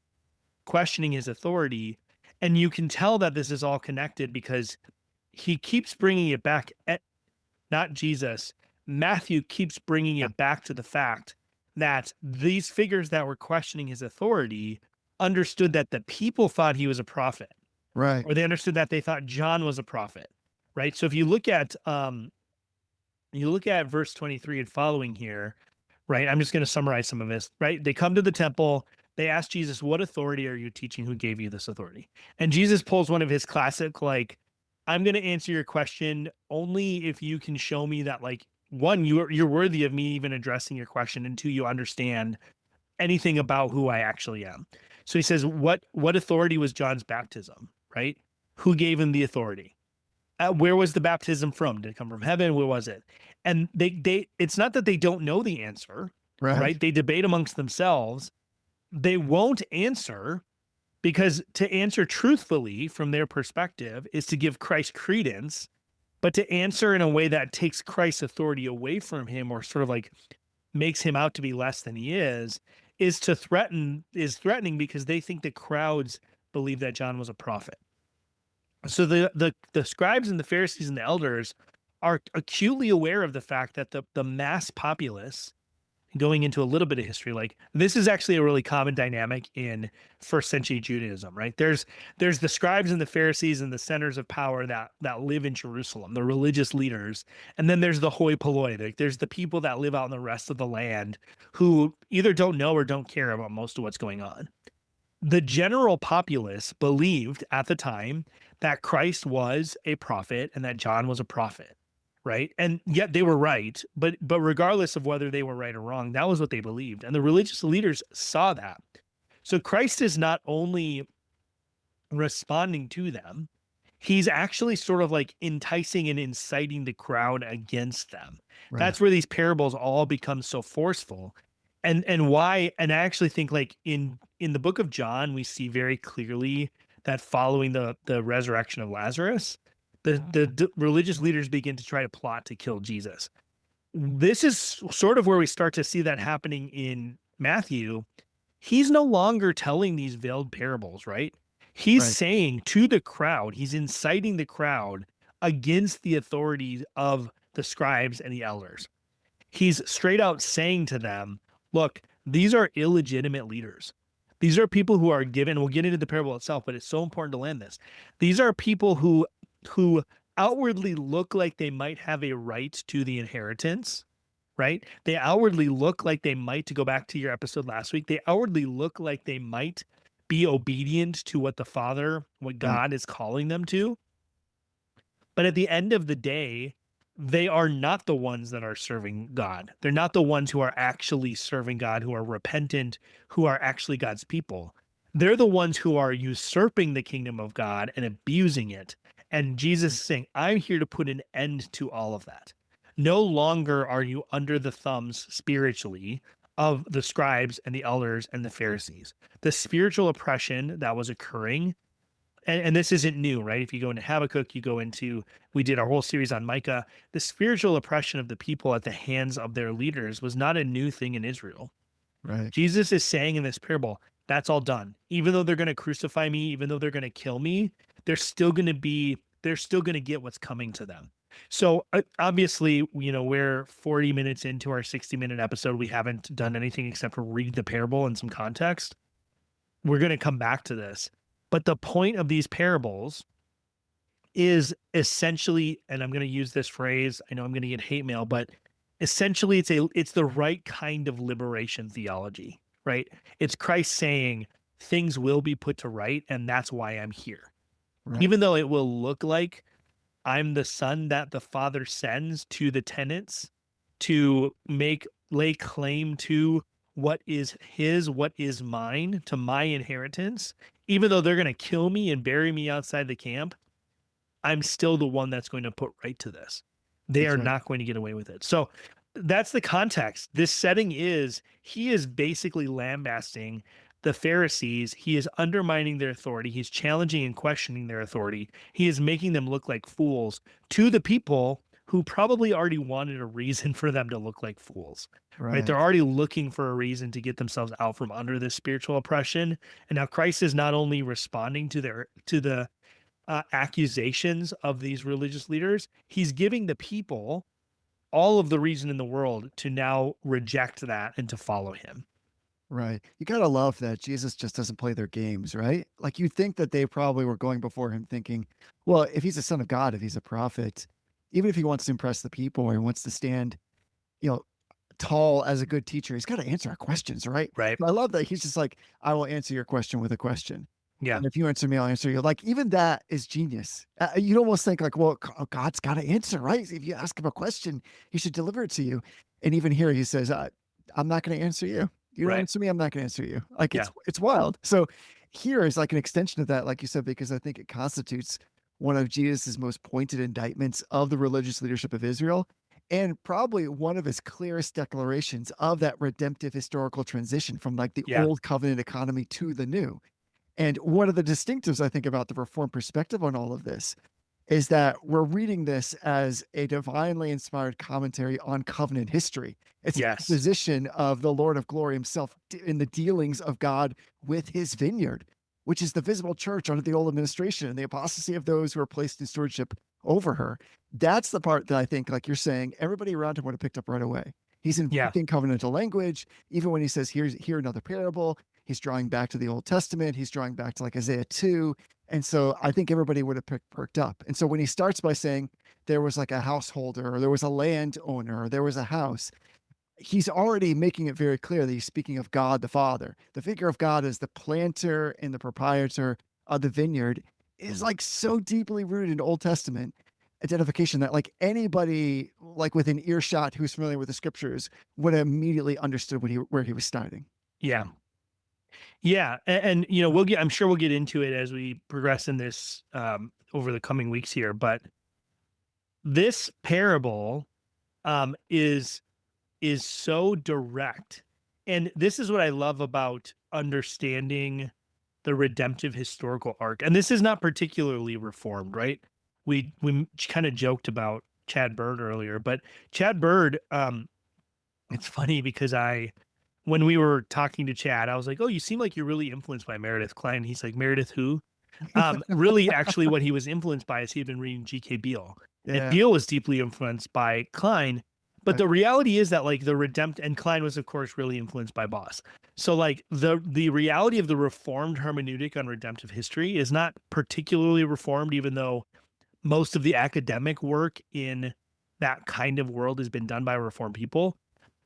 questioning his authority, and you can tell that this is all connected because he keeps bringing it back. Not Jesus. Matthew keeps bringing Yeah. it back to the fact that these figures that were questioning his authority understood that the people thought he was a prophet, Right. or they understood that they thought John was a prophet, right? So if you look at verse 23 and following here, right? I'm just going to summarize some of this, right? They come to the temple. They ask Jesus, "What authority are you teaching? Who gave you this authority?" And Jesus pulls one of his classic, like, "I'm going to answer your question only if you can show me that, like, one, you're worthy of me even addressing your question, and two, you understand anything about who I actually am." So he says, "What authority was John's baptism?" Right? Who gave him the authority? Where was the baptism from? Did it come from heaven? Where was it? And it's not that they don't know the answer, Right. right? They debate amongst themselves. They won't answer because to answer truthfully from their perspective is to give Christ credence, but to answer in a way that takes Christ's authority away from him, or sort of like makes him out to be less than he is threatening because they think the crowds believe that John was a prophet. So the scribes and the Pharisees and the elders are acutely aware of the fact that the mass populace, going into a little bit of history, like, this is actually a really common dynamic in first century Judaism, right? There's the scribes and the Pharisees and the centers of power that live in Jerusalem, the religious leaders, and then there's the hoi polloi, like there's the people that live out in the rest of the land who either don't know or don't care about most of what's going on. The general populace believed at the time that Christ was a prophet and that John was a prophet, right? And yet they were right, but regardless of whether they were right or wrong, that was what they believed. And the religious leaders saw that. So Christ is not only responding to them, he's actually sort of like enticing and inciting the crowd against them. Right. That's where these parables all become so forceful. And why, and I actually think like in the book of John, we see very clearly that following the resurrection of Lazarus, the religious leaders begin to try to plot to kill Jesus. This is sort of where we start to see that happening in Matthew. He's no longer telling these veiled parables, right? He's Right. saying to the crowd, he's inciting the crowd against the authorities of the scribes and the elders. He's straight out saying to them, look, these are illegitimate leaders. These are people who are given, we'll get into the parable itself, but it's so important to land this. These are people who outwardly look like they might have a right to the inheritance, right? They outwardly look like they might, to go back to your episode last week, they outwardly look like they might be obedient to what the Father, what Right. God is calling them to. But at the end of the day, they are not the ones that are serving God. They're not the ones who are actually serving God, who are repentant, who are actually God's people. They're the ones who are usurping the kingdom of God and abusing it. And Jesus is saying, I'm here to put an end to all of that. No longer are you under the thumbs spiritually of the scribes and the elders and the Pharisees. The spiritual oppression that was occurring, and this isn't new, right? If you go into Habakkuk, you go into, we did our whole series on Micah. The spiritual oppression of the people at the hands of their leaders was not a new thing in Israel. Right. Jesus is saying in this parable, that's all done. Even though they're going to crucify me, even though they're going to kill me, they're still going to get what's coming to them. So obviously, we're 40 minutes into our 60-minute episode. We haven't done anything except for read the parable and some context. We're going to come back to this. But the point of these parables is essentially, and I'm going to use this phrase, I know I'm going to get hate mail, but essentially it's the right kind of liberation theology, right? It's Christ saying things will be put to right, and that's why I'm here. Right. Even though it will look like I'm the son that the father sends to the tenants to lay claim to what is his, what is mine, to my inheritance, even though they're going to kill me and bury me outside the camp, I'm still the one that's going to put right to this. They That's are right. not going to get away with it. So that's the context. This setting is, he is basically lambasting the Pharisees. He is undermining their authority. He's challenging and questioning their authority. He is making them look like fools to the people who probably already wanted a reason for them to look like fools, right? They're Right. already looking for a reason to get themselves out from under this spiritual oppression. And now Christ is not only responding to the accusations of these religious leaders, he's giving the people all of the reason in the world to now reject that and to follow him. Right. You gotta love that Jesus just doesn't play their games, right? Like you think that they probably were going before him thinking, well, if he's a son of God, if he's a prophet, even if he wants to impress the people or he wants to stand, you know, tall as a good teacher, he's got to answer our questions, right? Right. I love that he's just like, I will answer your question with a question. Yeah. And if you answer me, I'll answer you. Like, even that is genius. You'd almost think, like, well, God's got to answer, right? If you ask him a question, he should deliver it to you. And even here, he says, I'm not going to answer you. You don't Right. answer me, I'm not going to answer you. Like, Yeah. it's wild. So here is like an extension of that, like you said, because I think it constitutes one of Jesus's most pointed indictments of the religious leadership of Israel, and probably one of his clearest declarations of that redemptive historical transition from like the Yeah. old covenant economy to the new. And one of the distinctives I think about the Reformed perspective on all of this is that we're reading this as a divinely inspired commentary on covenant history. It's an Yes. exposition of the Lord of glory himself in the dealings of God with his vineyard, which is the visible church under the old administration and the apostasy of those who are placed in stewardship over her. That's the part that I think, like you're saying, everybody around him would have picked up right away. He's Yeah. invoking covenantal language. Even when he says, here another parable, he's drawing back to the Old Testament. He's drawing back to like Isaiah 2. And so I think everybody would have perked up. And so when he starts by saying there was like a householder or there was a landowner or there was a house, he's already making it very clear that he's speaking of God the Father. The figure of God as the planter and the proprietor of the vineyard is like so deeply rooted in Old Testament identification that like anybody like within earshot who's familiar with the scriptures would have immediately understood what where he was starting. Yeah. Yeah. And you know, I'm sure we'll get into it as we progress in this over the coming weeks here. But this parable is so direct. And this is what I love about understanding the redemptive historical arc. And this is not particularly reformed, right? We kind of joked about Chad Bird earlier, but Chad Bird, it's funny because when we were talking to Chad, I was like, "Oh, you seem like you're really influenced by Meredith Klein." He's like, "Meredith who?" Really, actually, what he was influenced by is he had been reading G.K. Beale, and Yeah. Beale was deeply influenced by Klein. But Right. the reality is that like the redempt and Klein was, of course, really influenced by Boss. So like the reality of the reformed hermeneutic on redemptive history is not particularly reformed, even though most of the academic work in that kind of world has been done by reformed people.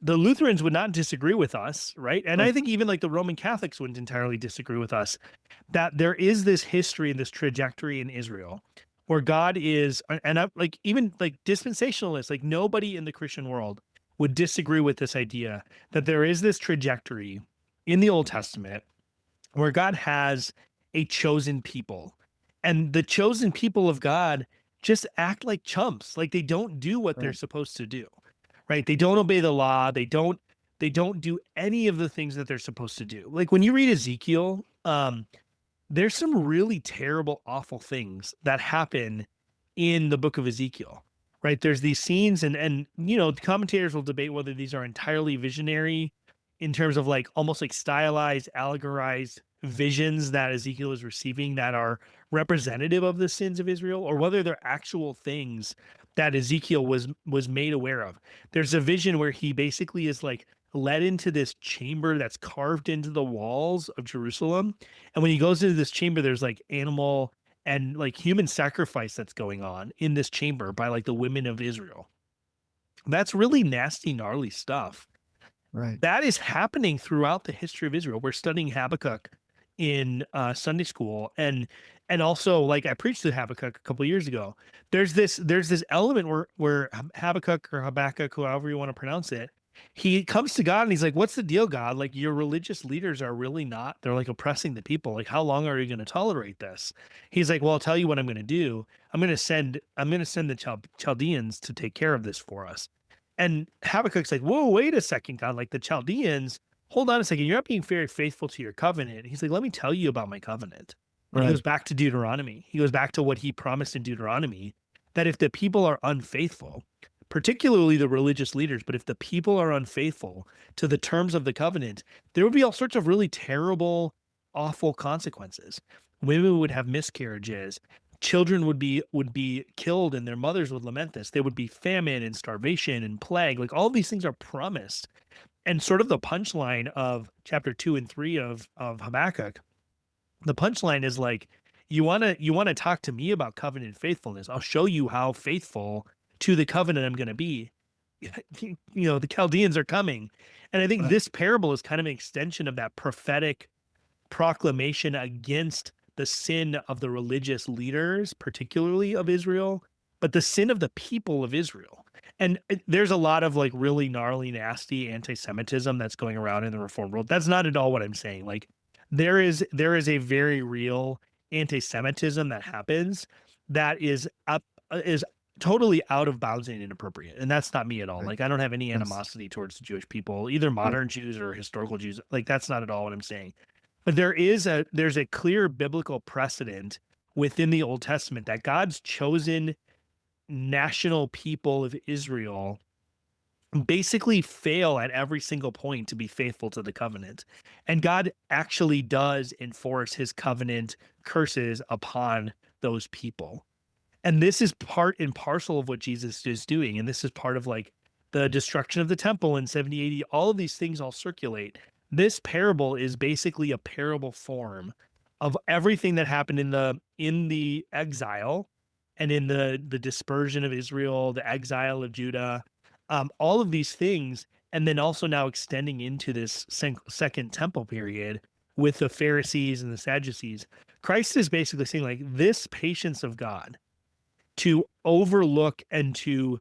The Lutherans would not disagree with us, right? And I Right. think even like the Roman Catholics wouldn't entirely disagree with us that there is this history and this trajectory in Israel where God is, and I, like even like dispensationalists, like nobody in the Christian world would disagree with this idea that there is this trajectory in the Old Testament where God has a chosen people. And the chosen people of God just act like chumps. Like they don't do what they're Right. supposed to do. Right? They don't obey the law. They don't do any of the things that they're supposed to do. Like when you read Ezekiel, there's some really terrible, awful things that happen in the book of Ezekiel, right? There's these scenes, and you know, commentators will debate whether these are entirely visionary in terms of like almost like stylized, allegorized visions that Ezekiel is receiving that are representative of the sins of Israel, or whether they're actual things that Ezekiel was made aware of. There's a vision where he basically is like led into this chamber that's carved into the walls of Jerusalem. And when he goes into this chamber, there's like animal and like human sacrifice that's going on in this chamber by like the women of Israel. That's really nasty, gnarly stuff. Right. That is happening throughout the history of Israel. We're studying Habakkuk in Sunday school, and also like I preached to Habakkuk a couple of years ago. There's this element where Habakkuk or Habakkuk, however you want to pronounce it, he comes to God and he's like, "What's the deal, God? Like your religious leaders are really not. They're like oppressing the people. Like how long are you going to tolerate this?" He's like, "Well, I'll tell you what I'm going to do. I'm going to send the Chaldeans to take care of this for us." And Habakkuk's like, "Whoa, wait a second, God, like the Chaldeans, hold on a second. You're not being very faithful to your covenant." He's like, "Let me tell you about my covenant." And he goes Right. back to Deuteronomy. He goes back to what he promised in Deuteronomy that if the people are unfaithful, particularly the religious leaders, but if the people are unfaithful to the terms of the covenant, there would be all sorts of really terrible, awful consequences. Women would have miscarriages. Children would be killed and their mothers would lament this. There would be famine and starvation and plague. Like all these things are promised. And sort of the punchline of chapter 2 and 3 of Habakkuk, the punchline is like, you wanna talk to me about covenant faithfulness. I'll show you how faithful to the covenant I'm gonna be. You know, the Chaldeans are coming. And I think Right. this parable is kind of an extension of that prophetic proclamation against the sin of the religious leaders, particularly of Israel, but the sin of the people of Israel. And there's a lot of like really gnarly, nasty anti-Semitism that's going around in the reform world. That's not at all what I'm saying. Like there is a very real anti-Semitism that happens that is totally out of bounds and inappropriate. And that's not me at all. Right. Like I don't have any Yes. animosity towards the Jewish people, either Right. modern Jews or historical Jews. Like that's not at all what I'm saying. But there's a clear biblical precedent within the Old Testament that God's chosen national people of Israel basically fail at every single point to be faithful to the covenant. And God actually does enforce his covenant curses upon those people. And this is part and parcel of what Jesus is doing. And this is part of like the destruction of the temple in 70 80. All of these things all circulate. This parable is basically a parable form of everything that happened in the exile and in the dispersion of Israel, the exile of Judah, all of these things, and then also now extending into this second temple period with the Pharisees and the Sadducees. Christ is basically saying like this patience of God to overlook and to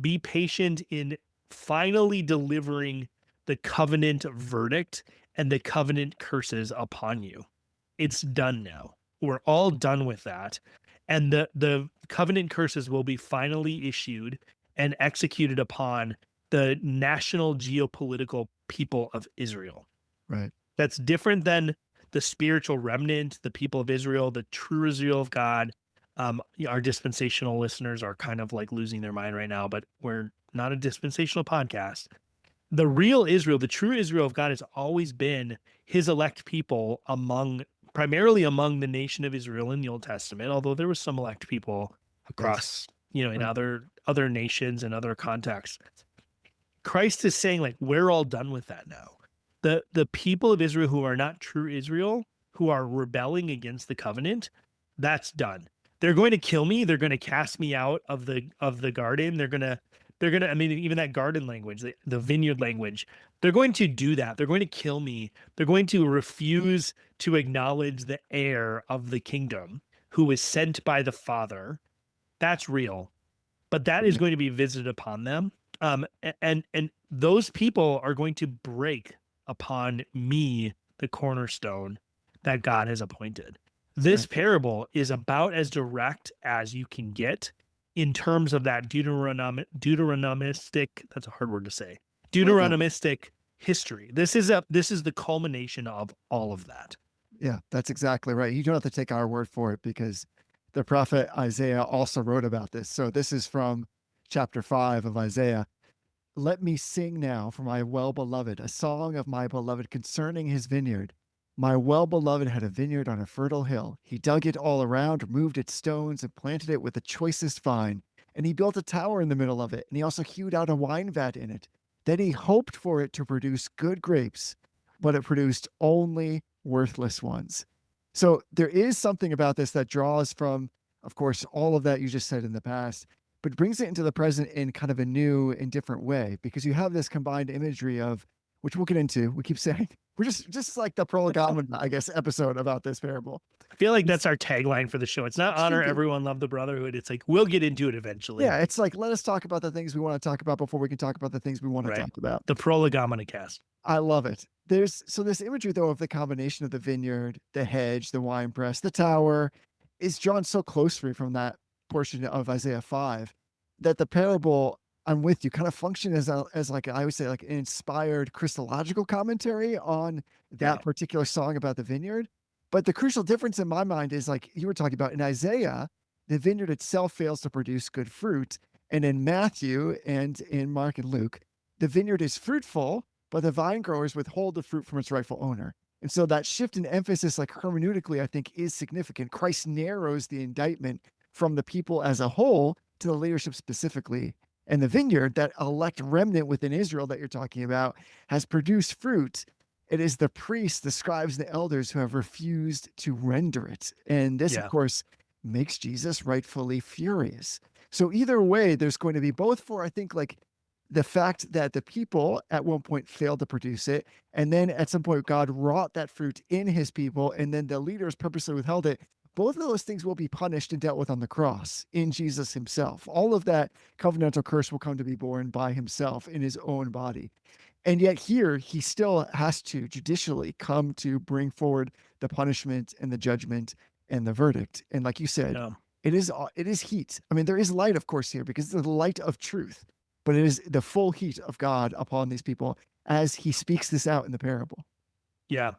be patient in finally delivering the covenant verdict and the covenant curses upon you. It's done now. We're all done with that. And the covenant curses will be finally issued and executed upon the national geopolitical people of Israel. Right. That's different than the spiritual remnant, the people of Israel, the true Israel of God. Our dispensational listeners are kind of like losing their mind right now, but we're not a dispensational podcast. The real Israel, the true Israel of God, has always been his elect people primarily among the nation of Israel in the Old Testament, although there was some elect people Yes. across, in Right. other nations and other contexts. Christ is saying, like, we're all done with that now. The people of Israel who are not true Israel, who are rebelling against the covenant, that's done. They're going to kill me. They're going to cast me out of the garden. They're gonna, I mean, even that garden language, the vineyard language, they're going to do that. They're going to kill me. They're going to refuse to acknowledge the heir of the kingdom who is sent by the Father. That's real, but that is Right. going to be visited upon them. And those people are going to break upon me, the cornerstone that God has appointed. This Right. parable is about as direct as you can get in terms of that Deuteronomistic, that's a hard word to say, Well, no. Deuteronomistic history. This is the culmination of all of that. Yeah, that's exactly right. You don't have to take our word for it because the prophet Isaiah also wrote about this. So this is from chapter 5 of Isaiah. Let me sing now for my well beloved, a song of my beloved concerning his vineyard. My well beloved had a vineyard on a fertile hill. He dug it all around, removed its stones, and planted it with the choicest vine. And he built a tower in the middle of it, and he also hewed out a wine vat in it. Then he hoped for it to produce good grapes, but it produced only worthless ones. So there is something about this that draws from, of course, all of that you just said in the past, but brings it into the present in kind of a new and different way because you have this combined imagery of, which we'll get into. We keep saying we're just like the prolegomena, I guess, episode about this parable. I feel like It's, that's our tagline for the show. It's not it honor should be. everyone, love the brotherhood. It's like we'll get into it eventually. Yeah, it's like let us talk about the things we want to talk about before we can talk about the things we want to Right. talk about. The prolegomena cast. I love it. There's so this imagery though of the combination of the vineyard, the hedge, the wine press, the tower is drawn so closely from that portion of Isaiah 5 that the parable I'm with you kind of function as like I would say like an inspired Christological commentary on Yeah. that particular song about the vineyard. But the crucial difference in my mind is like you were talking about in Isaiah, the vineyard itself fails to produce good fruit. And in Matthew and in Mark and Luke, the vineyard is fruitful, but the vine growers withhold the fruit from its rightful owner. And so that shift in emphasis, like hermeneutically, I think is significant. Christ narrows the indictment from the people as a whole to the leadership specifically. And the vineyard, that elect remnant within Israel that you're talking about, has produced fruit. It is the priests, the scribes, and the elders who have refused to render it. And this, of Yeah. course, makes Jesus rightfully furious. So either way, there's going to be both for, I think, like the fact that the people at one point failed to produce it, and then at some point God wrought that fruit in his people, and then the leaders purposely withheld it. Both of those things will be punished and dealt with on the cross in Jesus himself. All of that covenantal curse will come to be borne by himself in his own body. And yet here he still has to judicially come to bring forward the punishment and the judgment and the verdict. And like you said, Yeah. it is heat. I mean, there is light, of course, here because it's the light of truth, but it is the full heat of God upon these people as he speaks this out in the parable. Yeah.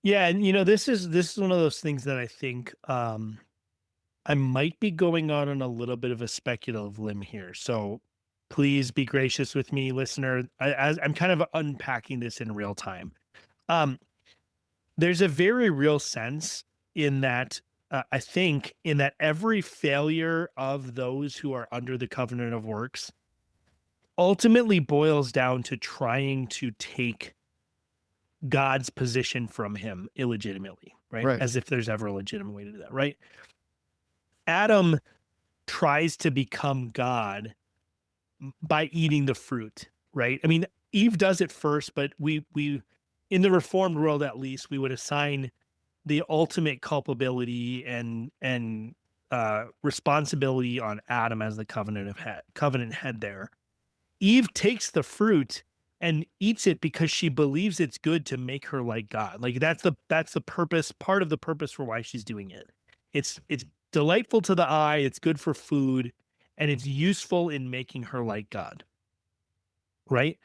Yeah. And this is one of those things that I think I might be going out on a little bit of a speculative limb here. So please be gracious with me, listener. As I'm kind of unpacking this in real time. Um, there's a very real sense in that I think in that every failure of those who are under the covenant of works ultimately boils down to trying to take God's position from him illegitimately, right? Right. As if there's ever a legitimate way to do that, right? Adam tries to become God by eating the fruit, right? I mean, Eve does it first, but we in the reformed world at least, we would assign the ultimate culpability and responsibility on Adam as the covenant head there. Eve takes the fruit and eats it because she believes it's good to make her like God. Like that's the purpose, part of the purpose for why she's doing it. It's delightful to the eye, it's good for food, and it's useful in making her like God, right?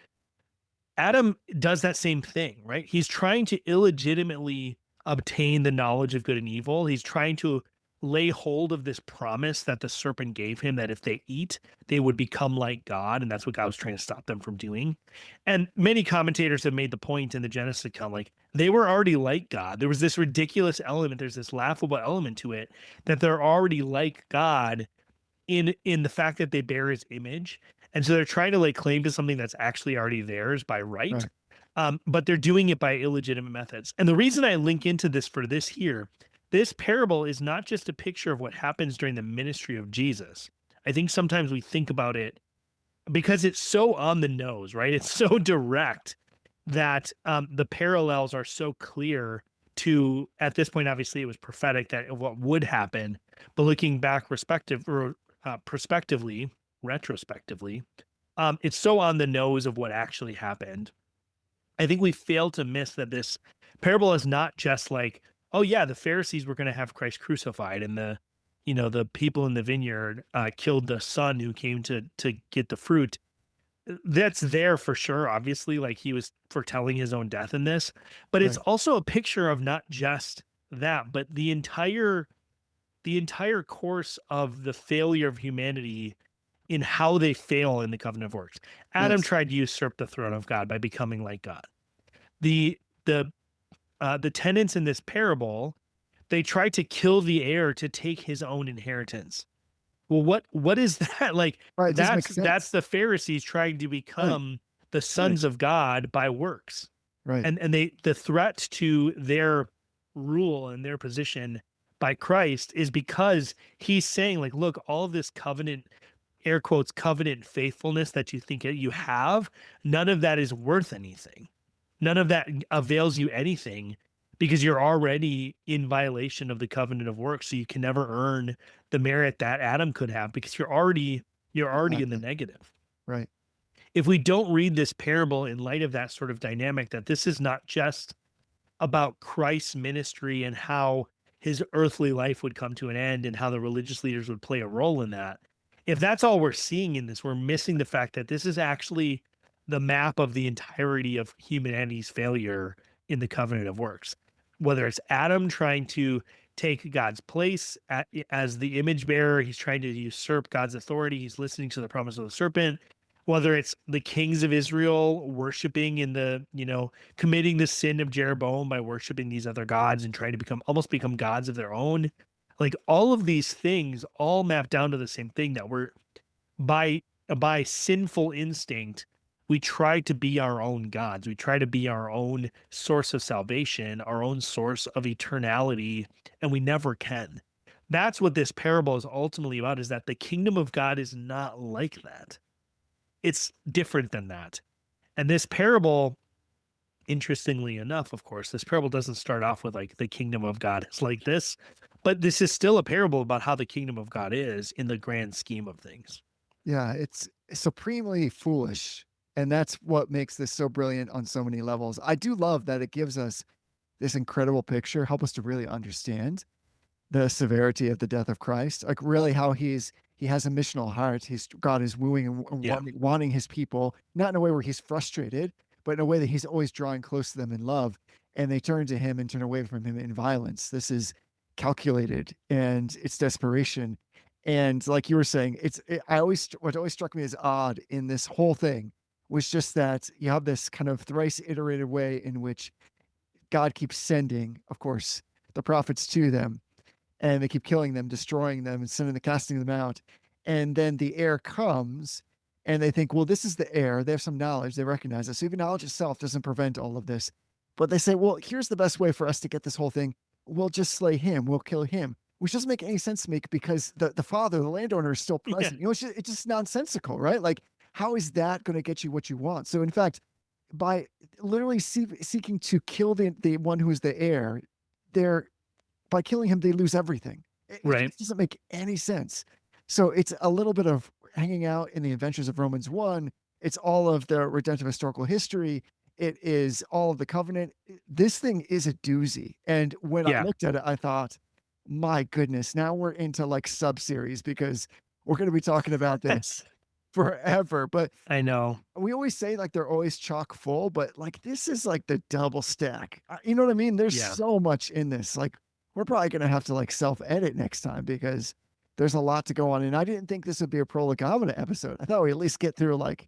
Adam does that same thing, right? He's trying to illegitimately obtain the knowledge of good and evil. He's trying to lay hold of this promise that the serpent gave him that if they eat, they would become like God. And that's what God was trying to stop them from doing. And many commentators have made the point in the Genesis account, like they were already like God. There was this ridiculous element, there's this laughable element to it that they're already like God in the fact that they bear his image. And so they're trying to like claim to something that's actually already theirs by right. Right. But they're doing it by illegitimate methods. And the reason I link into this for this here, this parable is not just a picture of what happens during the ministry of Jesus. I think sometimes we think about it because it's so on the nose, right? It's so direct that the parallels are so clear to, at this point, obviously it was prophetic that what would happen, but looking back prospectively, retrospectively, it's so on the nose of what actually happened. I think we fail to miss that this parable is not just like, oh yeah, the Pharisees were going to have Christ crucified, and the people in the vineyard killed the son who came to get the fruit. That's there for sure. Obviously, like he was foretelling his own death in this, but it's Right. also a picture of not just that, but the entire course of the failure of humanity in how they fail in the covenant of works. Adam Yes. tried to usurp the throne of God by becoming like God. The the the tenants in this parable, they tried to kill the heir to take his own inheritance. Well, what is that? Like Right. It doesn't make that's sense. the Pharisees trying to Right. become the Right. sons of God by works. Right. And the threat to their rule and their position by Christ is because he's saying like, look, all of this covenant, air quotes, covenant faithfulness that you think you have, none of that is worth anything. None of that avails you anything because you're already in violation of the covenant of works. So you can never earn the merit that Adam could have because you're already in the Exactly. negative. Right. If we don't read this parable in light of that sort of dynamic, that this is not just about Christ's ministry and how his earthly life would come to an end and how the religious leaders would play a role in that. If that's all we're seeing in this, we're missing the fact that this is actually the map of the entirety of humanity's failure in the covenant of works. Whether it's Adam trying to take God's place as the image bearer, he's trying to usurp God's authority, he's listening to the promise of the serpent. Whether it's the kings of Israel worshiping in committing the sin of Jeroboam by worshiping these other gods and trying to become gods of their own. Like all of these things all map down to the same thing that we're by by sinful instinct, we try to be our own gods. We try to be our own source of salvation, our own source of eternality, and we never can. That's what this parable is ultimately about, is that the kingdom of God is not like that. It's different than that. And this parable, interestingly enough, of course, this parable doesn't start off with like the kingdom of God is like this, but this is still a parable about how the kingdom of God is in the grand scheme of things. Yeah. It's supremely foolish. And that's what makes this so brilliant on so many levels. I do love that it gives us this incredible picture, help us to really understand the severity of the death of Christ, like really how he has a missional heart. He's God is wooing and Yeah. wanting his people, not in a way where he's frustrated, but in a way that he's always drawing close to them in love. And they turn to him and turn away from him in violence. This is calculated and it's desperation. And like you were saying, what always struck me as odd in this whole thing was just that you have this kind of thrice iterated way in which God keeps sending, of course, the prophets to them, and they keep killing them, destroying them, and sending the casting them out. And then the heir comes, and they think, well, this is the heir. They have some knowledge. They recognize it. So even knowledge itself doesn't prevent all of this. But they say, well, here's the best way for us to get this whole thing. We'll just slay him. We'll kill him, which doesn't make any sense to me because the father, the landowner, is still Yeah. present. It's just nonsensical, right? Like, how is that going to get you what you want? So in fact, by literally seeking to kill the one who is the heir, they're by killing him, they lose everything. It Right. just doesn't make any sense. So it's a little bit of hanging out in the adventures of Romans 1. It's all of the redemptive historical history. It is all of the covenant. This thing is a doozy. And when I Yeah. looked at it, I thought, my goodness, now we're into like sub series because we're going to be talking about this forever. But I know. we always say like they're always chock full, but like this is like the double stack. You know what I mean? There's Yeah. so much in this. Like we're probably gonna have to like self edit next time because there's a lot to go on. And I didn't think this would be a prolegomena episode. I thought we at least get through like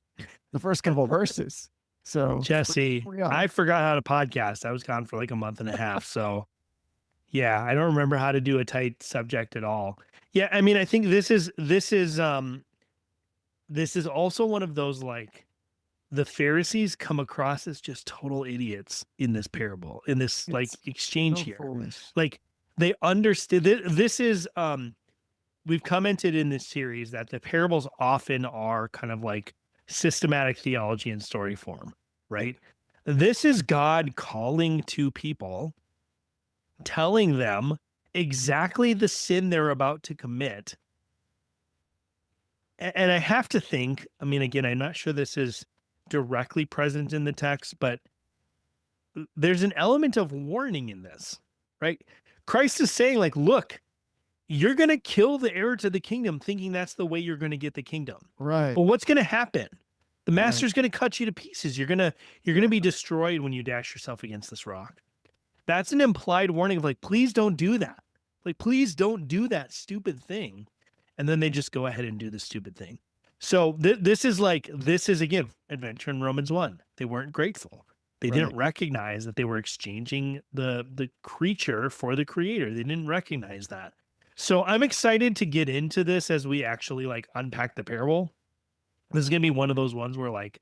the first couple verses. So Jesse, we are. I forgot how to podcast. I was gone for like a month and a half. So yeah, I don't remember how to do a tight subject at all. Yeah, I mean, I think this is also one of those like the Pharisees come across as just total idiots in this parable, in this like It's exchange so here. foolish. Like they understood this is we've commented in this series that the parables often are kind of like systematic theology in story form, right? This is God calling to people, telling them exactly the sin they're about to commit. And I have to think, I mean, again, I'm not sure this is directly present in the text, but there's an element of warning in this, right? Christ is saying, like, look, you're going to kill the heir to the kingdom thinking that's the way you're going to get the kingdom. Right. But what's going to happen? The Right. master's going to cut you to pieces. You're going to be destroyed when you dash yourself against this rock. That's an implied warning of like, please don't do that. Like, please don't do that stupid thing. And then they just go ahead and do the stupid thing. So this is again, adventure in Romans 1. They weren't grateful. They Right. didn't recognize that they were exchanging the creature for the creator. They didn't recognize that. So I'm excited to get into this as we actually like unpack the parable. This is gonna be one of those ones where like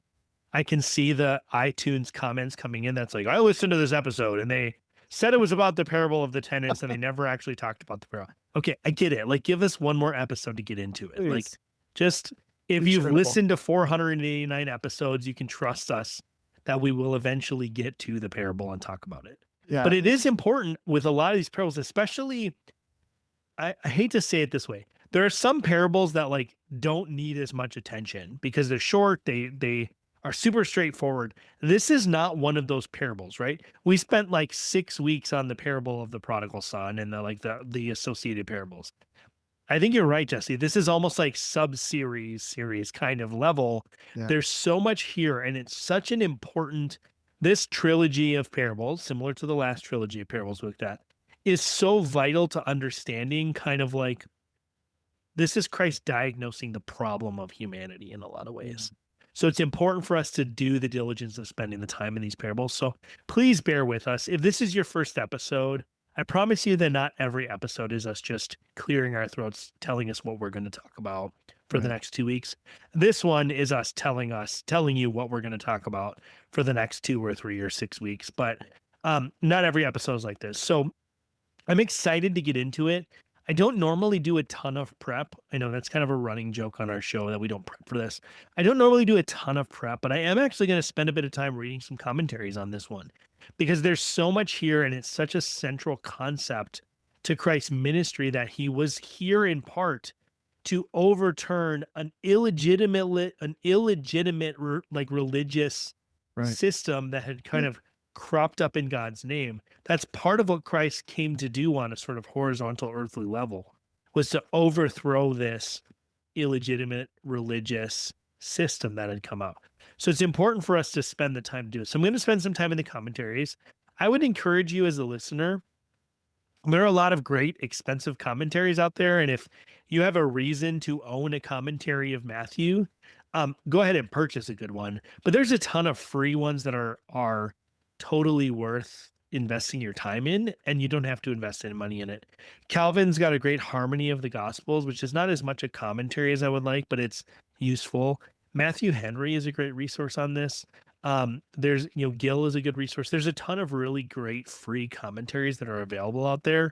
I can see the iTunes comments coming in that's like, I listened to this episode and they said it was about the parable of the tenants and they never actually talked about the parable. Okay, I get it. Like, give us one more episode to get into it. Like, Please. just if Be you've charitable. listened to 489 episodes, you can trust us that we will eventually get to the parable and talk about it. Yeah. But it is important with a lot of these parables, especially I hate to say it this way. There are some parables that like don't need as much attention because they're short, they are super straightforward. This is not one of those parables, right? We spent like 6 weeks on the parable of the prodigal son and the associated parables. I think you're right, Jesse. This is almost like series kind of level. Yeah. There's so much here and it's such an important this trilogy of parables, similar to the last trilogy of parables we looked at, is so vital to understanding kind of like this is Christ diagnosing the problem of humanity in a lot of ways. So it's important for us to do the diligence of spending the time in these parables. So please bear with us. If this is your first episode, I promise you that not every episode is us just clearing our throats, telling us what we're going to talk about for the Right. next 2 weeks. This one is us telling you what we're going to talk about for the next 2 or 3 or 6 weeks. But not every episode is like this. So I'm excited to get into it. I don't normally do a ton of prep. I know that's kind of a running joke on our show that we don't prep for this. I don't normally do a ton of prep, but I am actually going to spend a bit of time reading some commentaries on this one because there's so much here and it's such a central concept to Christ's ministry that he was here in part to overturn an illegitimate like religious Right. system that had kind of cropped up in God's name. That's part of what Christ came to do on a sort of horizontal earthly level was to overthrow this illegitimate religious system that had come out. So it's important for us to spend the time to do it. So I'm going to spend some time in the commentaries. I would encourage you as a listener, there are a lot of great expensive commentaries out there. And if you have a reason to own a commentary of Matthew, go ahead and purchase a good one. But there's a ton of free ones that are totally worth investing your time in, and you don't have to invest any money in it. Calvin's got a great harmony of the Gospels, which is not as much a commentary as I would like, but it's useful. Matthew Henry is a great resource on this. There's, Gill is a good resource. There's a ton of really great free commentaries that are available out there.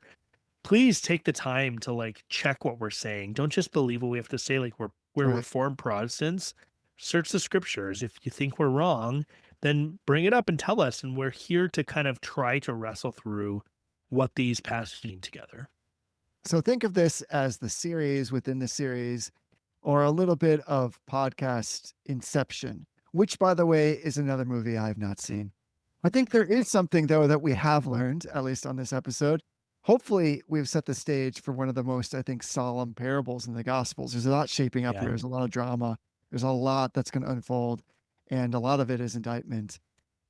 Please take the time to like check what we're saying. Don't just believe what we have to say. Like we're Right. Reformed Protestants. Search the scriptures. If you think we're wrong, then bring it up and tell us. And we're here to kind of try to wrestle through what these passages mean together. So think of this as the series within the series, or a little bit of podcast Inception, which, by the way, is another movie I have not seen. I think there is something, though, that we have learned, at least on this episode. Hopefully, we've set the stage for one of the most, I think, solemn parables in the Gospels. There's a lot shaping up here. Yeah. There's a lot of drama. There's a lot that's going to unfold, and a lot of it is indictment.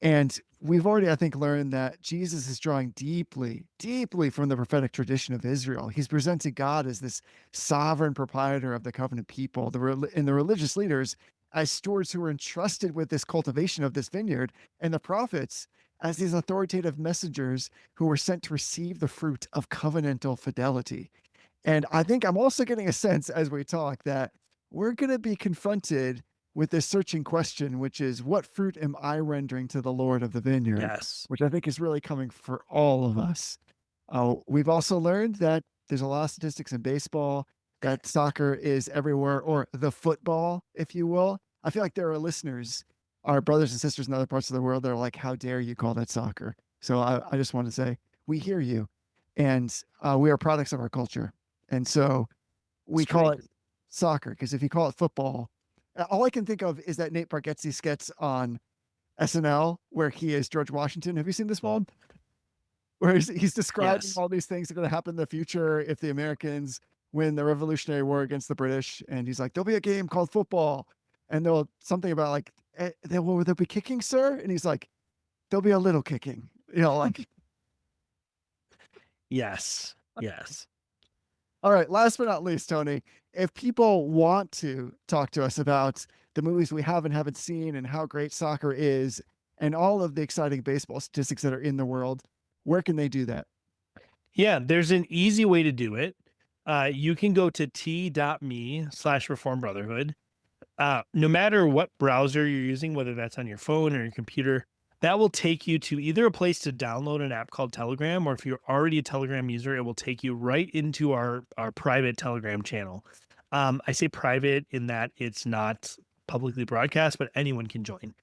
And we've already, I think, learned that Jesus is drawing deeply, deeply from the prophetic tradition of Israel. He's presented God as this sovereign proprietor of the covenant people, and the religious leaders as stewards who are entrusted with this cultivation of this vineyard, and the prophets as these authoritative messengers who were sent to receive the fruit of covenantal fidelity. And I think I'm also getting a sense as we talk that we're going to be confronted with this searching question, which is, what fruit am I rendering to the Lord of the vineyard? Yes. Which I think is really coming for all of us. We've also learned that there's a lot of statistics in baseball, that soccer is everywhere, or the football, if you will. I feel like there are listeners, our brothers and sisters in other parts of the world, that are like, how dare you call that soccer? So I just want to say, we hear you. And we are products of our culture. And so we call Sweet. it soccer, because if you call it football, all I can think of is that Nate Bargatze sketch on SNL where he is George Washington. Have you seen this one? Where he's describing Yes. all these things that are going to happen in the future if the Americans win the Revolutionary War against the British. And he's like, there'll be a game called football. And they'll something about like, will there be kicking, sir? And he's like, there'll be a little kicking. Like, Yes. Yes. all right, last but not least, Tony, if people want to talk to us about the movies we have and haven't seen and how great soccer is and all of the exciting baseball statistics that are in the world, where can they do that? Yeah, there's an easy way to do it. You can go to t.me/reform brotherhood. No matter what browser you're using, whether that's on your phone or your computer, that will take you to either a place to download an app called Telegram, or if you're already a Telegram user, it will take you right into our private Telegram channel. I say private in that it's not publicly broadcast, but anyone can join.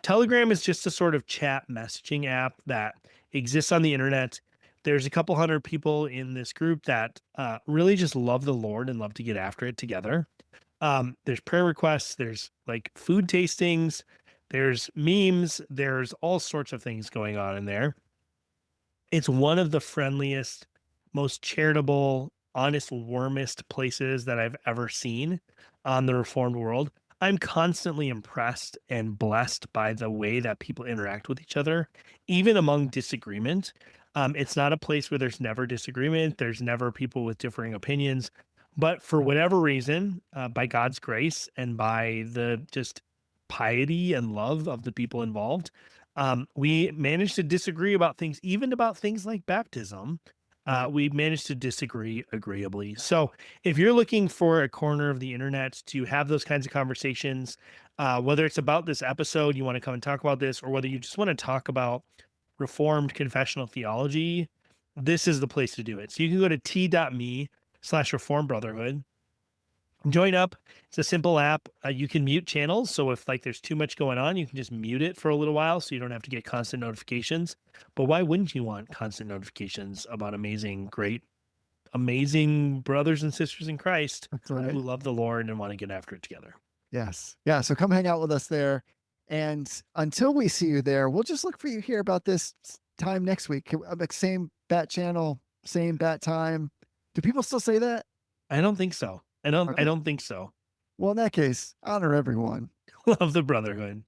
Telegram is just a sort of chat messaging app that exists on the internet. There's a couple hundred people in this group that really just love the Lord and love to get after it together. There's prayer requests, there's like food tastings, there's memes, there's all sorts of things going on in there. It's one of the friendliest, most charitable, honest, warmest places that I've ever seen on the reformed world. I'm constantly impressed and blessed by the way that people interact with each other, even among disagreement. It's not a place where there's never disagreement, there's never people with differing opinions. But for whatever reason, by God's grace and by the just piety and love of the people involved, we managed to disagree about things, even about things like baptism. We managed to disagree agreeably. So, if you're looking for a corner of the internet to have those kinds of conversations, whether it's about this episode, you want to come and talk about this, or whether you just want to talk about Reformed confessional theology, this is the place to do it. So, you can go to t.me/reform brotherhood. Join up. It's a simple app. You can mute channels. So if like there's too much going on, you can just mute it for a little while so you don't have to get constant notifications. But why wouldn't you want constant notifications about amazing, great, amazing brothers and sisters in Christ That's right. who love the Lord and want to get after it together? Yes. Yeah. So come hang out with us there. And until we see you there, we'll just look for you here about this time next week. Like, same bat channel, same bat time. Do people still say that? I don't think so. I Okay. don't think so. Well, in that case, honor everyone. Love the brotherhood.